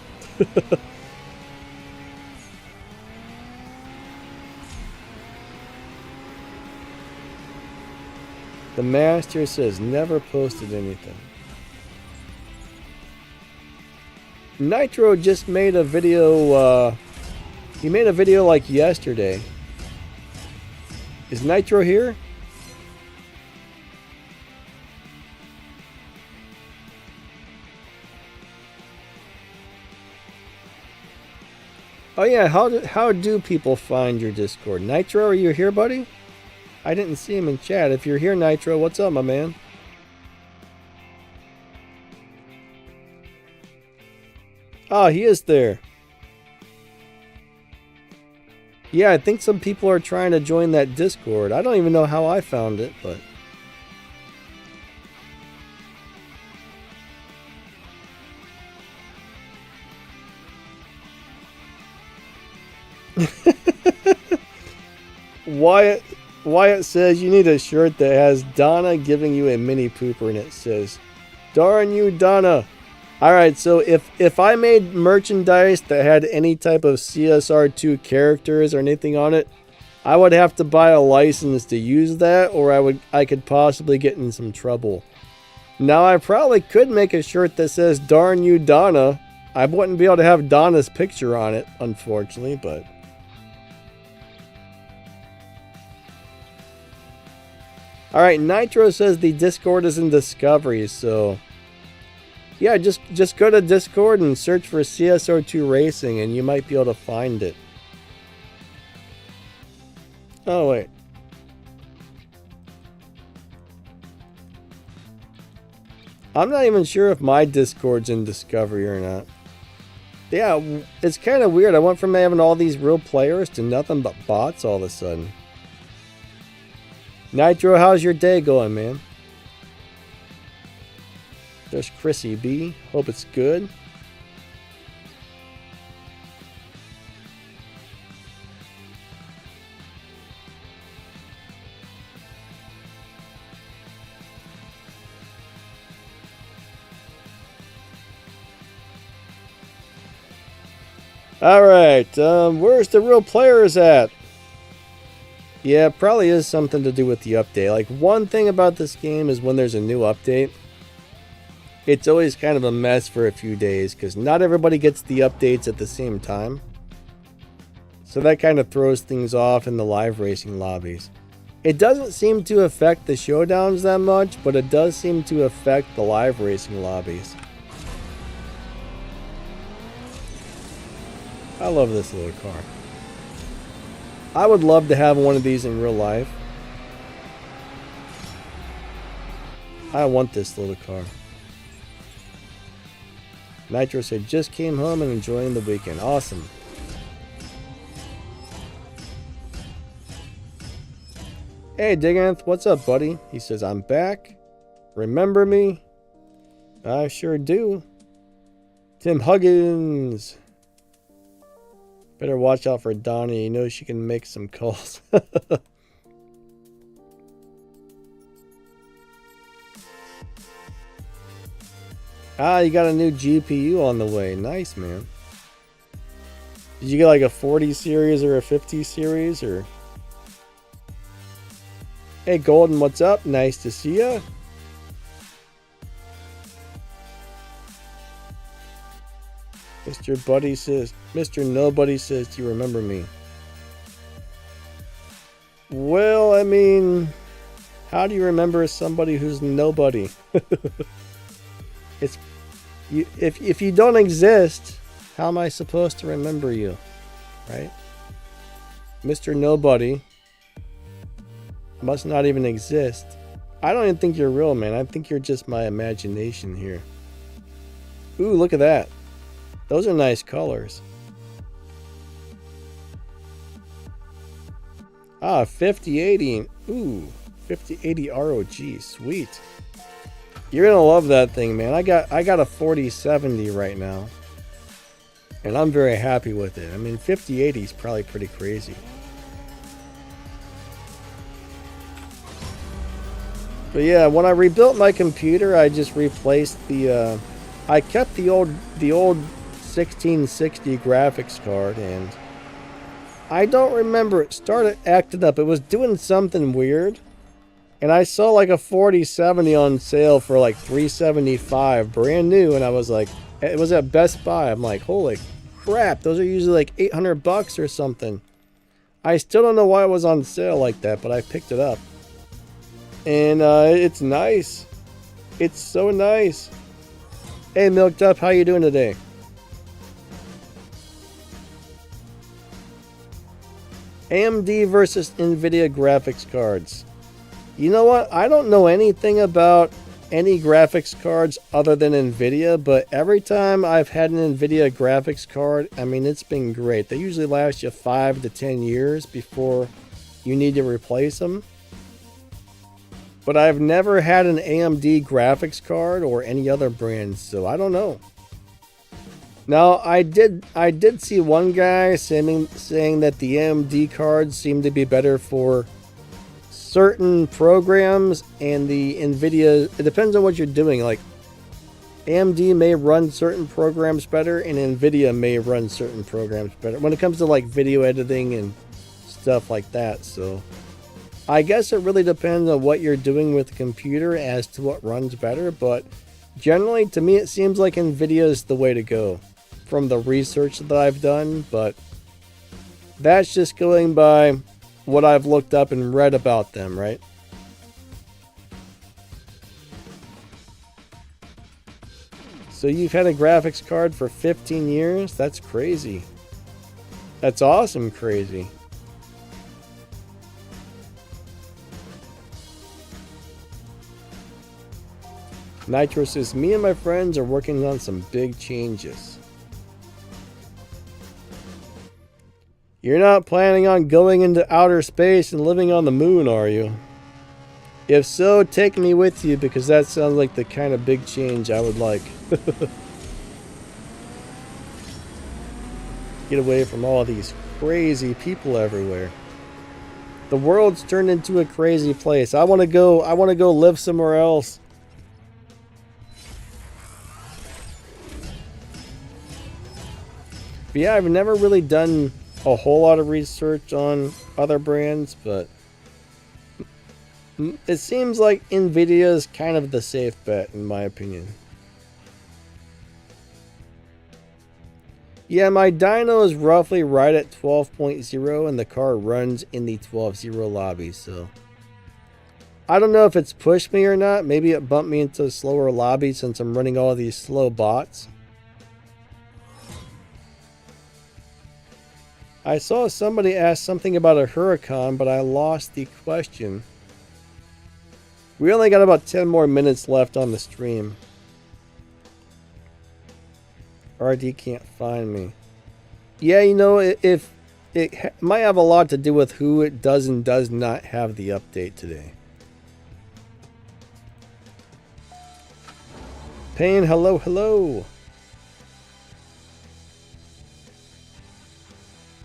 [SPEAKER 1] The master says never posted anything. Nitro just made a video, he made a video like yesterday. Is Nitro here? Oh yeah, how do people find your Discord? Nitro, are you here, buddy? I didn't see him in chat. If you're here, Nitro, what's up, my man? Oh, he is there. Yeah, I think some people are trying to join that Discord. I don't even know how I found it, but... Wyatt says you need a shirt that has Donna giving you a mini pooper and it says, "Darn you, Donna." Alright, so if I made merchandise that had any type of CSR2 characters or anything on it, I would have to buy a license to use that, or I could possibly get in some trouble. Now, I probably could make a shirt that says, "Darn you, Donna." I wouldn't be able to have Donna's picture on it, unfortunately, but... Alright, Nitro says the Discord is in Discovery, so... Yeah, just go to Discord and search for CSR2 Racing and you might be able to find it. Oh, wait. I'm not even sure if my Discord's in Discovery or not. Yeah, it's kind of weird. I went from having all these real players to nothing but bots all of a sudden. Nitro, how's your day going, man? There's Chrissy B. Hope it's good. Alright, where's the real players at? Yeah, it probably is something to do with the update. Like, one thing about this game is when there's a new update, it's always kind of a mess for a few days because not everybody gets the updates at the same time. So that kind of throws things off in the live racing lobbies. It doesn't seem to affect the showdowns that much, but it does seem to affect the live racing lobbies. I love this little car. I would love to have one of these in real life. I want this little car. Nitro said, just came home and enjoying the weekend. Awesome. Hey, Diganth, what's up, buddy? He says, I'm back. Remember me? I sure do. Tim Huggins. Better watch out for Donnie. You know she can make some calls. Ah, you got a new GPU on the way. Nice, man. Did you get like a 40 series or a 50 series or... Hey, Golden, what's up? Nice to see ya. Mr. Buddy says, Mr. Nobody says, do you remember me? Well, I mean, how do you remember somebody who's nobody? It's if you don't exist, how am I supposed to remember you? Right? Mr. Nobody must not even exist. I don't even think you're real, man. I think you're just my imagination here. Ooh, look at that. Those are nice colors. Ah, 5080. Ooh, 5080 ROG. Sweet. You're gonna love that thing, man. I got a 4070 right now, and I'm very happy with it. I mean, 5080 is probably pretty crazy. But yeah, when I rebuilt my computer, I just replaced the. I kept the old 1660 graphics card, and I don't remember, it started acting up. It was doing something weird, And I saw like a 4070 on sale for like $375, brand new, and I was like, it was at Best Buy. I'm like, holy crap, those are usually like $800 or something. I still don't know why it was on sale like that, but I picked it up. And it's nice. It's so nice. Hey, Milked Up, how you doing today? AMD versus NVIDIA graphics cards. You know what? I don't know anything about any graphics cards other than NVIDIA, but every time I've had an NVIDIA graphics card, I mean, it's been great. They usually last you 5 to 10 years before you need to replace them. But I've never had an AMD graphics card or any other brand, so I don't know. Now, I did see one guy saying that the AMD cards seem to be better for certain programs, and the NVIDIA, it depends on what you're doing. Like, AMD may run certain programs better, and NVIDIA may run certain programs better when it comes to like video editing and stuff like that. So I guess it really depends on what you're doing with the computer as to what runs better, but generally to me it seems like NVIDIA is the way to go from the research that I've done, but that's just going by what I've looked up and read about them, right? So you've had a graphics card for 15 years? That's crazy. That's awesome crazy. Nitro says, me and my friends are working on some big changes. You're not planning on going into outer space and living on the moon, are you? If so, take me with you, because that sounds like the kind of big change I would like. Get away from all these crazy people everywhere. The world's turned into a crazy place. I want to go live somewhere else. But yeah, I've never really done a whole lot of research on other brands, but it seems like NVIDIA is kind of the safe bet in my opinion. Yeah, my dyno is roughly right at 12.0 and the car runs in the 12.0 lobby, so I don't know if it's pushed me or not. Maybe it bumped me into a slower lobby since I'm running all these slow bots. I saw somebody ask something about a Huracan, but I lost the question. We only got about 10 more minutes left on the stream. RD can't find me. Yeah, you know, if it might have a lot to do with who it does and does not have the update today. Pain, hello, hello.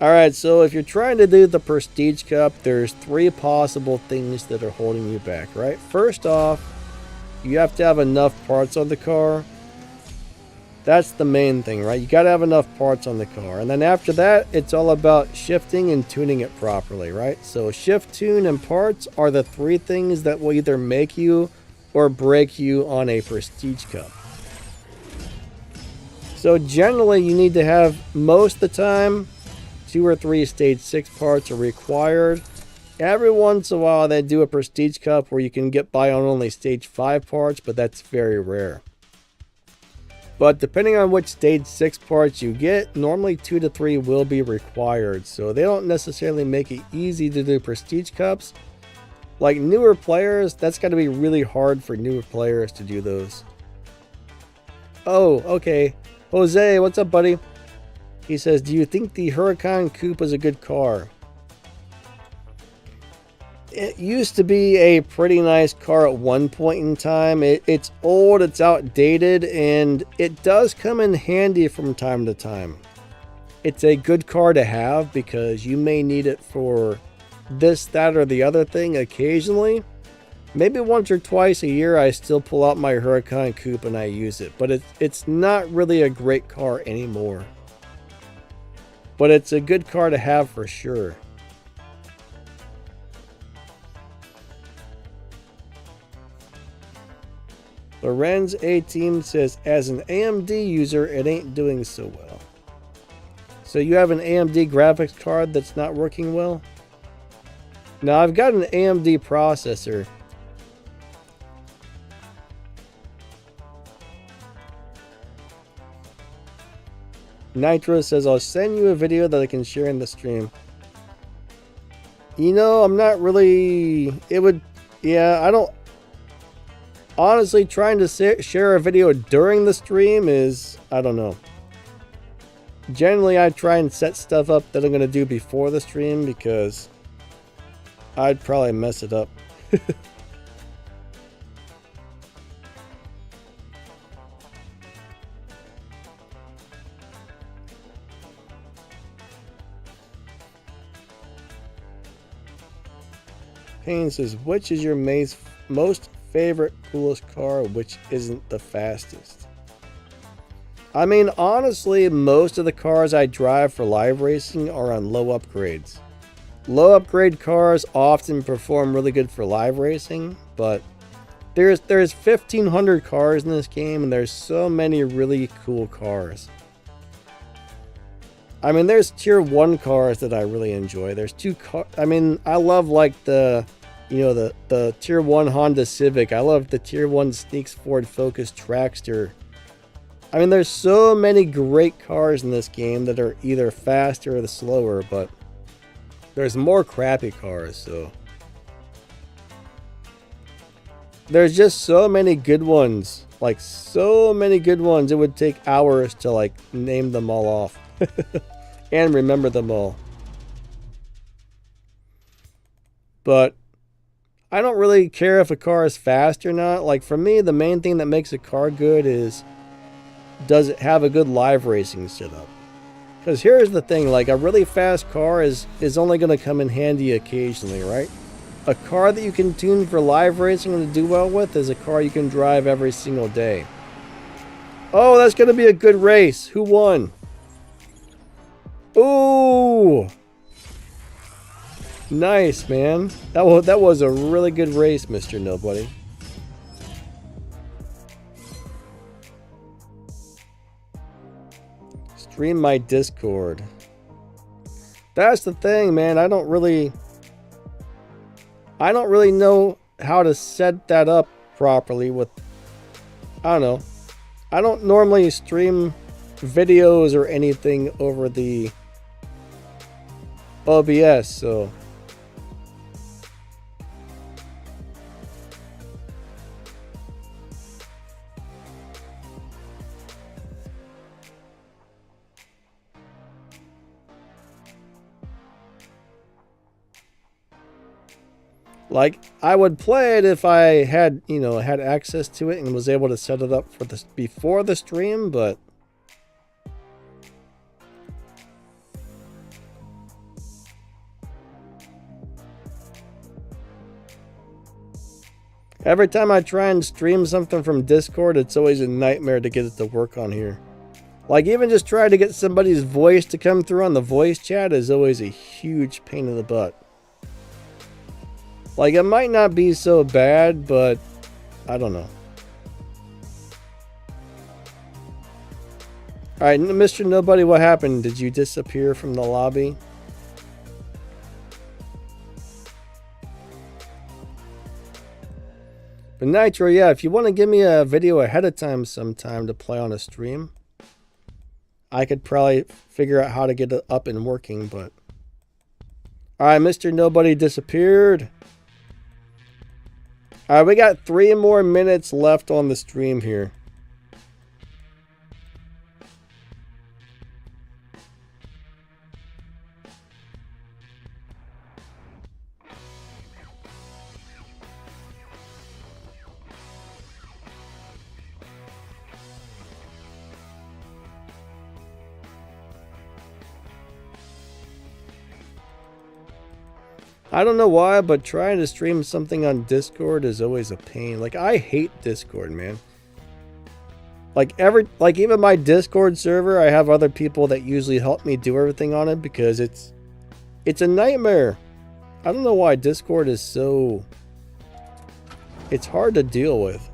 [SPEAKER 1] Alright, so if you're trying to do the Prestige Cup, there's 3 possible things that are holding you back, right? First off, you have to have enough parts on the car. That's the main thing, right? You gotta have enough parts on the car. And then after that, it's all about shifting and tuning it properly, right? So shift, tune, and parts are the 3 things that will either make you or break you on a Prestige Cup. So generally, you need to have, most of the time, 2 or 3 stage 6 parts are required. Every once in a while they do a Prestige Cup where you can get by on only stage 5 parts, but that's very rare. But depending on which stage 6 parts you get, normally 2 to 3 will be required. So they don't necessarily make it easy to do Prestige Cups. Like newer players, that's got to be really hard for newer players to do those. Oh, okay. Jose, what's up, buddy? He says, do you think the Huracan Coupe is a good car? It used to be a pretty nice car at one point in time. It's old, it's outdated, and it does come in handy from time to time. It's a good car to have because you may need it for this, that, or the other thing occasionally. Maybe once or twice a year I still pull out my Huracan Coupe and I use it, but it's not really a great car anymore. But it's a good car to have for sure. Lorenz A-Team says, as an AMD user, it ain't doing so well. So you have an AMD graphics card that's not working well? Now, I've got an AMD processor. Nitro says, I'll send you a video that I can share in the stream. You know, I'm not really... It would... Yeah, I don't... Honestly, trying to share a video during the stream is... I don't know. Generally, I try and set stuff up that I'm going to do before the stream because I'd probably mess it up. Payne says, which is your most favorite, coolest car, which isn't the fastest? I mean, honestly, most of the cars I drive for live racing are on low upgrades. Low upgrade cars often perform really good for live racing, but there's 1,500 cars in this game, and there's so many really cool cars. I mean, there's tier 1 cars that I really enjoy. There's 2 cars. I mean, I love like the tier 1 Honda Civic. I love the tier 1 Sneaks Ford Focus Trackster. I mean, there's so many great cars in this game that are either faster or slower, but there's more crappy cars, so. There's just so many good ones. Like, so many good ones. It would take hours to, like, name them all off. And remember them all. But I don't really care if a car is fast or not. Like, for me, the main thing that makes a car good is, does it have a good live racing setup? Because here's the thing, like, a really fast car is only going to come in handy occasionally, right? A car that you can tune for live racing and do well with is a car you can drive every single day. Oh, that's going to be a good race. Who won? Ooh! Nice, man. That was a really good race, Mr. Nobody. Stream my Discord. That's the thing, man. I don't really know how to set that up properly with... I don't know. I don't normally stream videos or anything over the OBS, so... Like, I would play it if I had, you know, had access to it and was able to set it up for this before the stream, but every time I try and stream something from Discord, it's always a nightmare to get it to work on here. Like, even just trying to get somebody's voice to come through on the voice chat is always a huge pain in the butt. Like, it might not be so bad, but I don't know. Alright, Mr. Nobody, what happened? Did you disappear from the lobby? But Nitro, yeah, if you want to give me a video ahead of time sometime to play on a stream, I could probably figure out how to get it up and working, but... Alright, Mr. Nobody disappeared. Alright, we got 3 more minutes left on the stream here. I don't know why, but trying to stream something on Discord is always a pain. Like, I hate Discord, man. Like, even my Discord server, I have other people that usually help me do everything on it because it's a nightmare. I don't know why Discord is so... It's hard to deal with.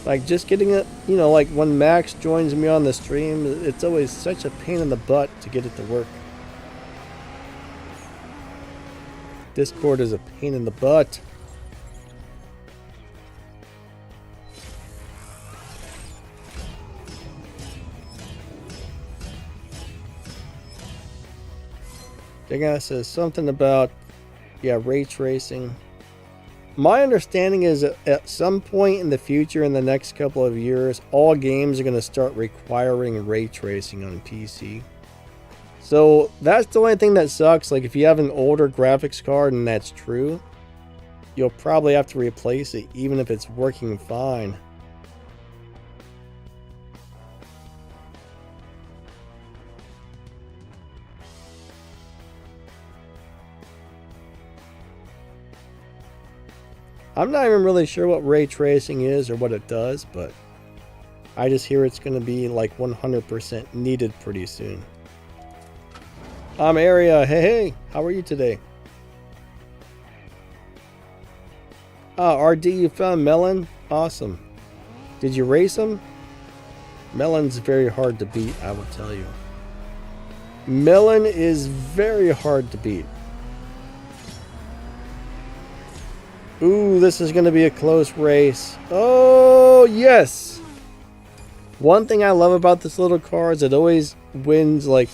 [SPEAKER 1] Like, just getting it, you know, like when Max joins me on the stream, it's always such a pain in the butt to get it to work. Discord is a pain in the butt. The guy says something about, yeah, ray tracing. My understanding is that at some point in the future, in the next couple of years, all games are going to start requiring ray tracing on PC. So that's the only thing that sucks. Like, if you have an older graphics card and that's true, you'll probably have to replace it even if it's working fine. I'm not even really sure what ray tracing is or what it does, but I just hear it's going to be like 100% needed pretty soon. I'm Aria. Hey, how are you today? RD, you found Melon? Awesome. Did you race him? Melon's very hard to beat, I will tell you. Melon is very hard to beat. Ooh, this is going to be a close race. Oh, yes. One thing I love about this little car is it always wins. Like,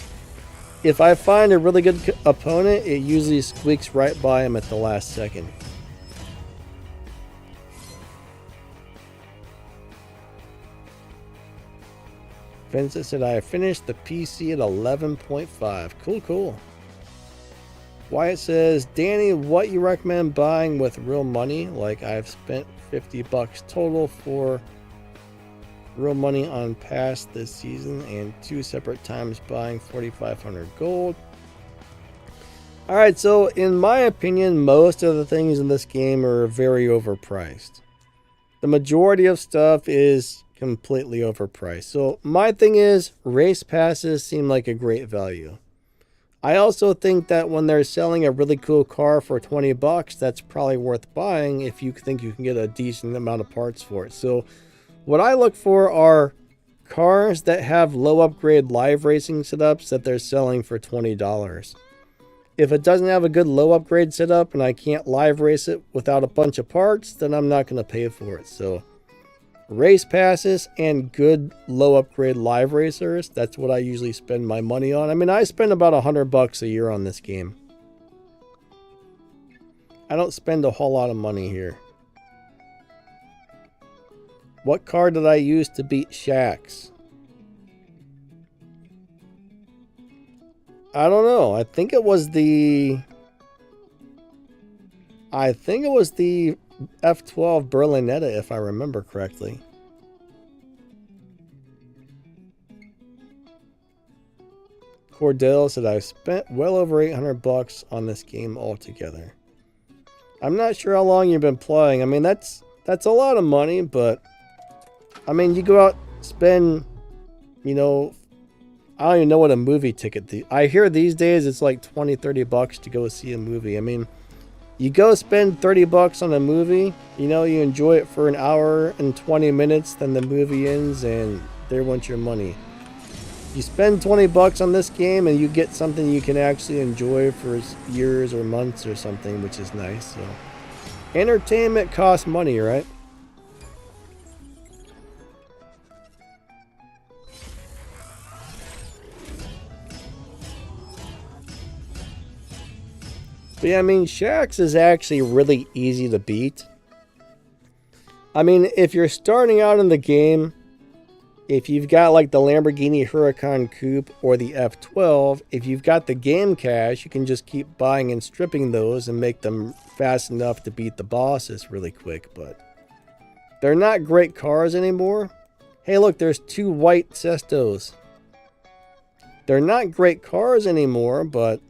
[SPEAKER 1] if I find a really good opponent, it usually squeaks right by him at the last second. Vincent said, I finished the PC at 11.5. Cool, cool. Wyatt says, Danny, what you recommend buying with real money? Like, I've spent $50 total for real money on pass this season and 2 separate times buying 4,500 gold. Alright, so in my opinion, most of the things in this game are very overpriced. The majority of stuff is completely overpriced. So my thing is, race passes seem like a great value. I also think that when they're selling a really cool car for $20, that's probably worth buying if you think you can get a decent amount of parts for it. So what I look for are cars that have low upgrade live racing setups that they're selling for $20. If it doesn't have a good low upgrade setup and I can't live race it without a bunch of parts, then I'm not going to pay for it. So race passes and good low upgrade live racers, that's what I usually spend my money on. I mean, I spend about $100 a year on this game. I don't spend a whole lot of money here. What car did I use to beat Shax? I don't know. I think it was the F12 Berlinetta, if I remember correctly. Cordell said, I've spent well over $800 on this game altogether. I'm not sure how long you've been playing. I mean, that's a lot of money, but I mean, you go out, spend, you know, I don't even know what a movie ticket. I hear these days it's like $20-$30 to go see a movie. I mean, you go spend $30 on a movie, you know, you enjoy it for an hour and 20 minutes, then the movie ends and there went your money. You spend $20 on this game and you get something you can actually enjoy for years or months or something, which is nice. So, entertainment costs money, right? But yeah, I mean, Shax is actually really easy to beat. I mean, if you're starting out in the game, if you've got like the Lamborghini Huracan Coupe or the F12, if you've got the game cash, you can just keep buying and stripping those and make them fast enough to beat the bosses really quick. But they're not great cars anymore. Hey, look, there's 2 white Cestos. They're not great cars anymore, but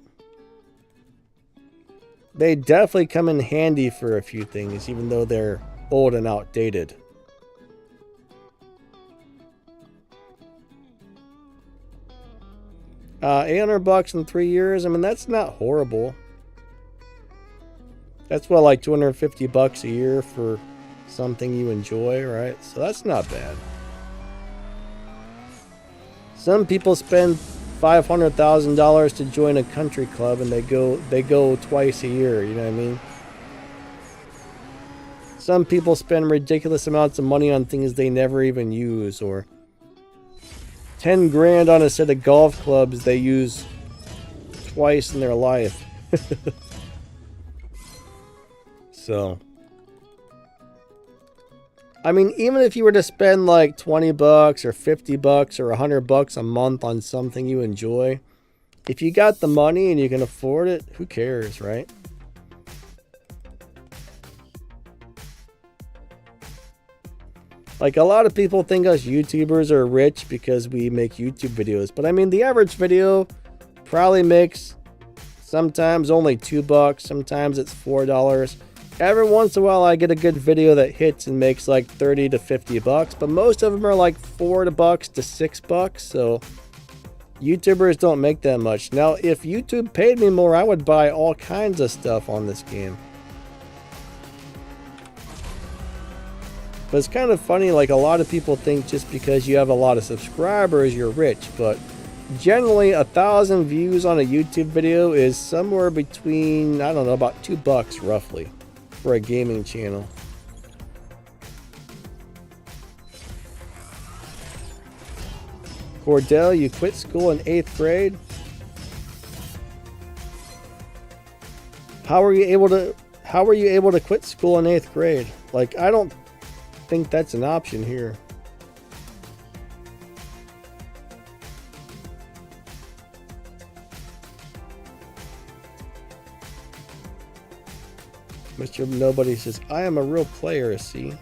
[SPEAKER 1] they definitely come in handy for a few things, even though they're old and outdated. $800 in 3 years. I mean, that's not horrible. That's what, like $250 a year for something you enjoy, right? So that's not bad. Some people spend $500,000 to join a country club, and they go twice a year. You know what I mean? Some people spend ridiculous amounts of money on things they never even use, or 10 grand on a set of golf clubs they use twice in their life. So, I mean, even if you were to spend like 20 bucks or 50 bucks or 100 bucks a month on something you enjoy, if you got the money and you can afford it, who cares, right? Like, a lot of people think us YouTubers are rich because we make YouTube videos. But I mean, the average video probably makes sometimes only $2, sometimes it's $4. Every once in a while I get a good video that hits and makes like 30 to 50 bucks. But most of them are like $4 to $6. So YouTubers don't make that much. Now, if YouTube paid me more, I would buy all kinds of stuff on this game. But it's kind of funny, like, a lot of people think just because you have a lot of subscribers, you're rich. But generally, 1,000 views on a YouTube video is somewhere between, I don't know, about $2 roughly for a gaming channel. Cordell, you quit school in 8th grade? How were you able to quit school in 8th grade? Like, I don't think that's an option here. Mr. Nobody says, I am a real player, see?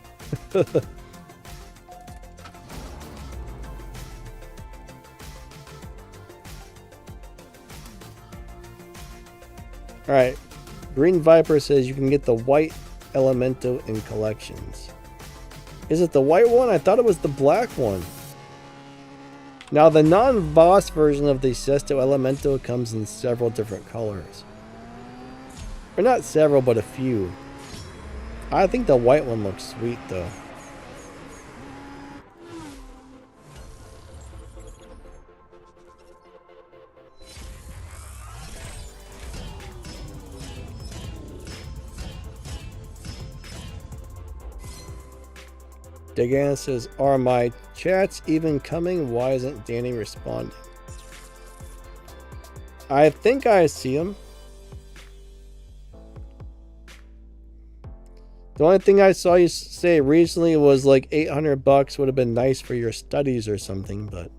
[SPEAKER 1] Alright. Green Viper says you can get the white Elemento in collections. Is it the white one? I thought it was the black one. Now, the non-boss version of the Sesto Elemento comes in several different colors. Or not several, but a few. I think the white one looks sweet, though. Dagan says, are my chats even coming? Why isn't Danny responding? I think I see him. The only thing I saw you say recently was like $800 would have been nice for your studies or something, but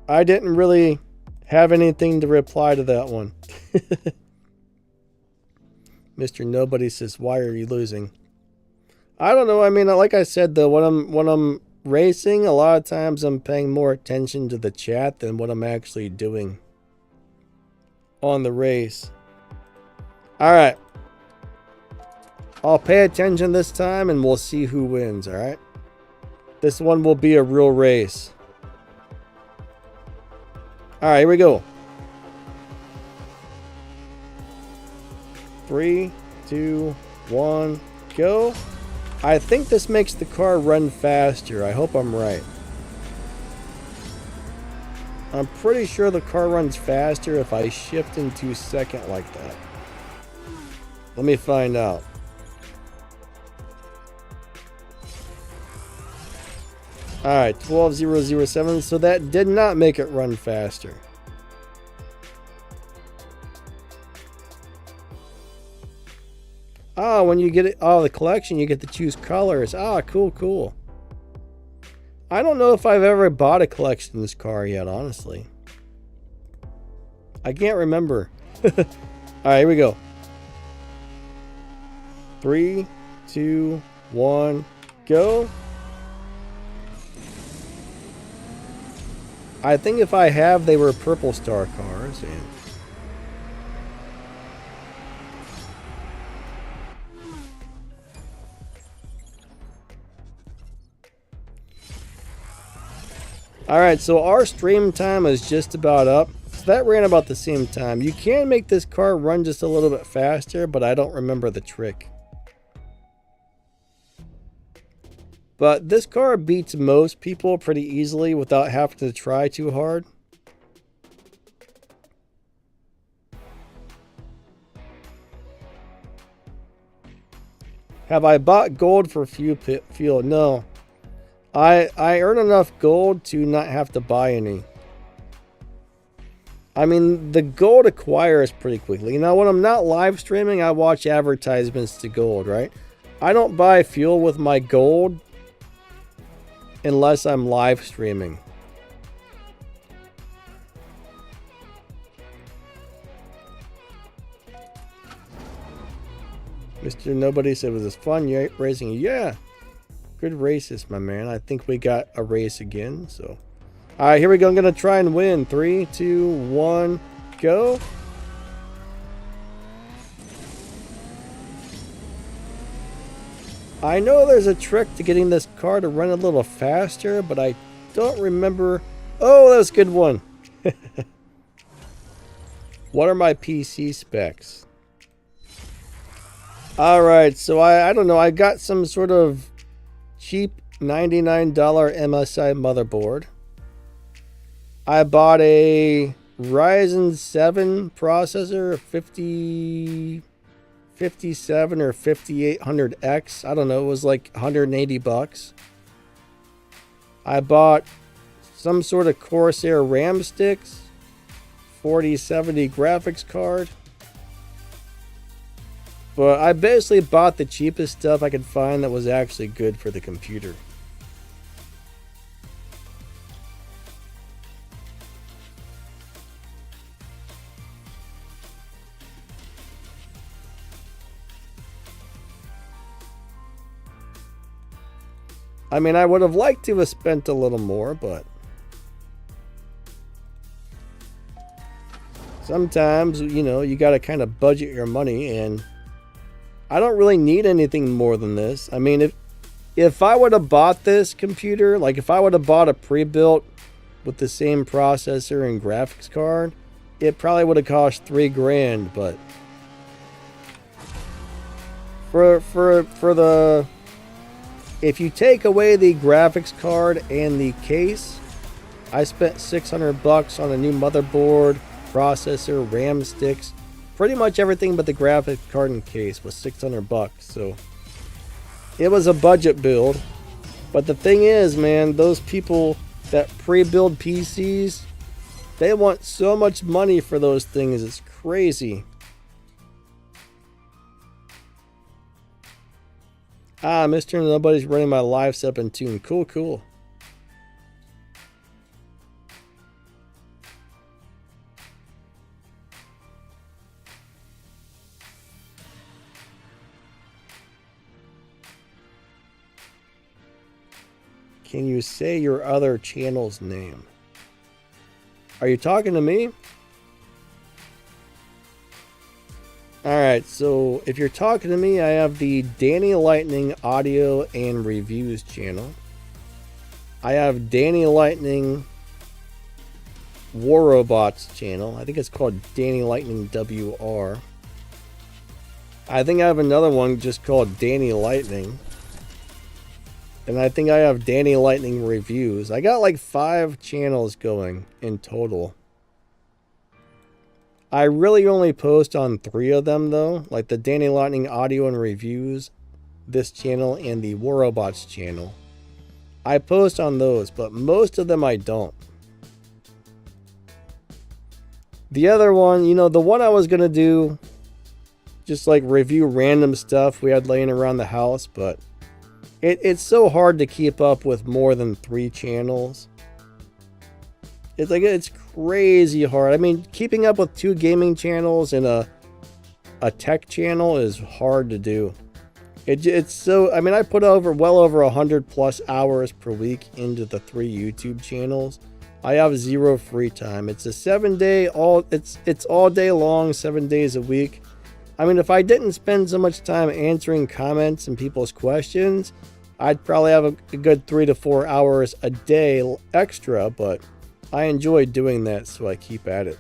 [SPEAKER 1] I didn't really have anything to reply to that one. Mr. Nobody says, why are you losing? I don't know. I mean, like I said, though, when I'm racing, a lot of times I'm paying more attention to the chat than what I'm actually doing on the race. All right. I'll pay attention this time and we'll see who wins, all right? This one will be a real race. All right, here we go. 3, 2, 1, go. I think this makes the car run faster. I hope I'm right. I'm pretty sure the car runs faster if I shift into second like that. Let me find out. Alright, 12007. So that did not make it run faster. Oh, when you get it, oh, the collection, you get to choose colors. Ah, cool, cool. I don't know if I've ever bought a collection in this car yet, honestly. I can't remember. Alright, here we go. 3, 2, 1, go. I think if I have, they were purple star cars. And alright, so our stream time is just about up. So that ran about the same time. You can make this car run just a little bit faster, but I don't remember the trick. But this car beats most people pretty easily without having to try too hard. Have I bought gold for fuel? No. I earn enough gold to not have to buy any. I mean, the gold acquires pretty quickly. You know, when I'm not live streaming, I watch advertisements to gold, right? I don't buy fuel with my gold unless I'm live streaming. Mr. Nobody said, was this fun racing? Yeah. Good races, my man. I think we got a race again, so. All right, here we go. I'm going to try and win. 3, 2, 1, go. I know there's a trick to getting this car to run a little faster, but I don't remember. Oh, that was a good one. What are my PC specs? All right, so I don't know. I got some sort of cheap $99 MSI motherboard. I bought a Ryzen 7 processor, 5057 or 5800X. I don't know, it was like 180 bucks. I bought some sort of Corsair RAM sticks, 4070 graphics card. But I basically bought the cheapest stuff I could find that was actually good for the computer. I mean, I would have liked to have spent a little more, but sometimes, you know, you got to kind of budget your money, and I don't really need anything more than this. I mean, if I would have bought this computer, like if I would have bought a pre-built with the same processor and graphics card, it probably would have cost $3 grand, but for the, if you take away the graphics card and the case, I spent 600 bucks on a new motherboard, processor, RAM sticks. Pretty much everything but the graphics card and case was 600 bucks. So it was a budget build. But the thing is, man, those people that pre-build PCs, they want so much money for those things. It's crazy. Ah, Mr. Nobody's running my live setup in tune. Cool, cool. Can you say your other channel's name? Are you talking to me? Alright, so if you're talking to me, I have the Danny Lightning audio and reviews channel. I have Danny Lightning War Robots channel. I think it's called Danny Lightning WR. I think I have another one just called Danny Lightning. And I think I have Danny Lightning Reviews. I got like 5 channels going in total. I really only post on 3 of them though. Like the Danny Lightning Audio and Reviews, this channel, and the War Robots channel. I post on those, but most of them I don't. The other one, you know, the one I was going to do, just like review random stuff we had laying around the house, but it's so hard to keep up with more than 3 channels. It's like, it's crazy hard. I mean, keeping up with 2 gaming channels and a tech channel is hard to do. It's so, I mean, I put well over 100 plus hours per week into the 3 YouTube channels. I have 0 free time. It's a 7-day, it's all day long, 7 days a week. I mean, if I didn't spend so much time answering comments and people's questions, I'd probably have a good 3 to 4 hours a day extra, but I enjoy doing that, so I keep at it.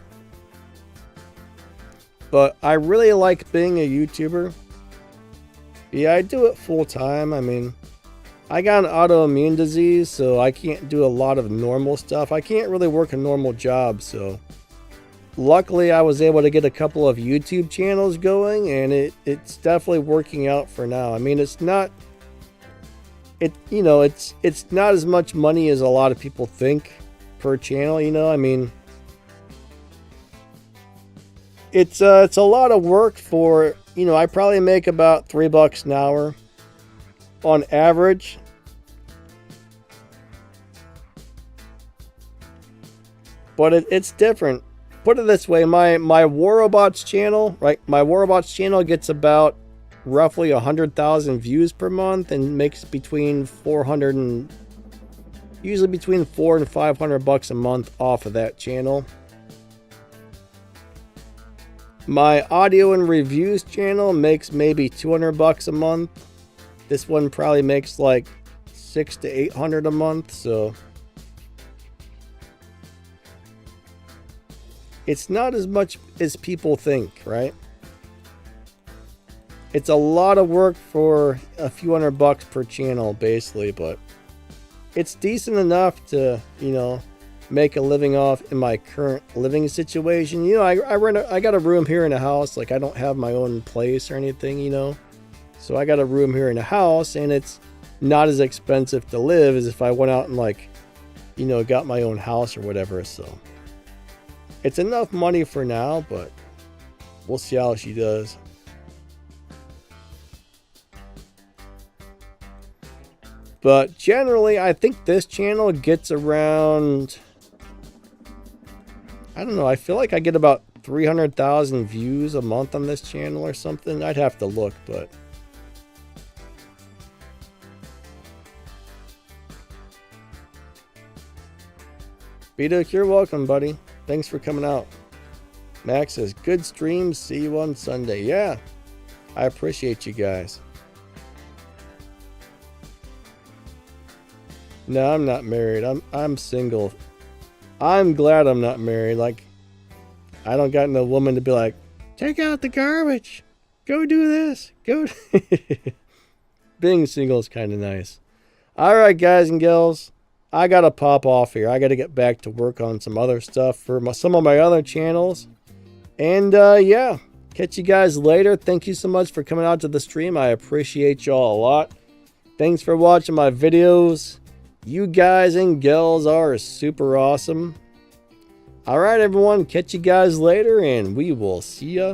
[SPEAKER 1] But I really like being a YouTuber. Yeah, I do it full time. I mean, I got an autoimmune disease, so I can't do a lot of normal stuff. I can't really work a normal job, so luckily I was able to get a couple of YouTube channels going, and it's definitely working out for now. I mean, it's not it's not as much money as a lot of people think per channel, you know. I mean, it's a lot of work for, you know, I probably make about $3 an hour on average. But it's different. Put it this way, my War Robots channel, right? My War Robots channel gets about roughly 100,000 views per month and makes between 400 and usually between $400 and $500 a month off of that channel. My audio and reviews channel makes maybe $200 a month. This one probably makes like $600 to $800 a month, so it's not as much as people think, right? It's a lot of work for a few $100 per channel, basically, but it's decent enough to, you know, make a living off in my current living situation. You know, I got a room here in the house. Like, I don't have my own place or anything, you know. So I got a room here in the house, and it's not as expensive to live as if I went out and, like, you know, got my own house or whatever. So it's enough money for now, but we'll see how she does. But generally, I think this channel gets around, I don't know, I feel like I get about 300,000 views a month on this channel or something. I'd have to look, but B-Duke, you're welcome, buddy. Thanks for coming out. Max says, good stream. See you on Sunday. Yeah, I appreciate you guys. No, I'm not married. I'm single. I'm glad I'm not married. Like, I don't got no woman to be like, take out the garbage. Go do this. Go. Being single is kind of nice. All right, guys and gals. I got to pop off here. I got to get back to work on some other stuff for some of my other channels. And yeah, catch you guys later. Thank you so much for coming out to the stream. I appreciate y'all a lot. Thanks for watching my videos. You guys and gals are super awesome. All right, everyone. Catch you guys later, and we will see ya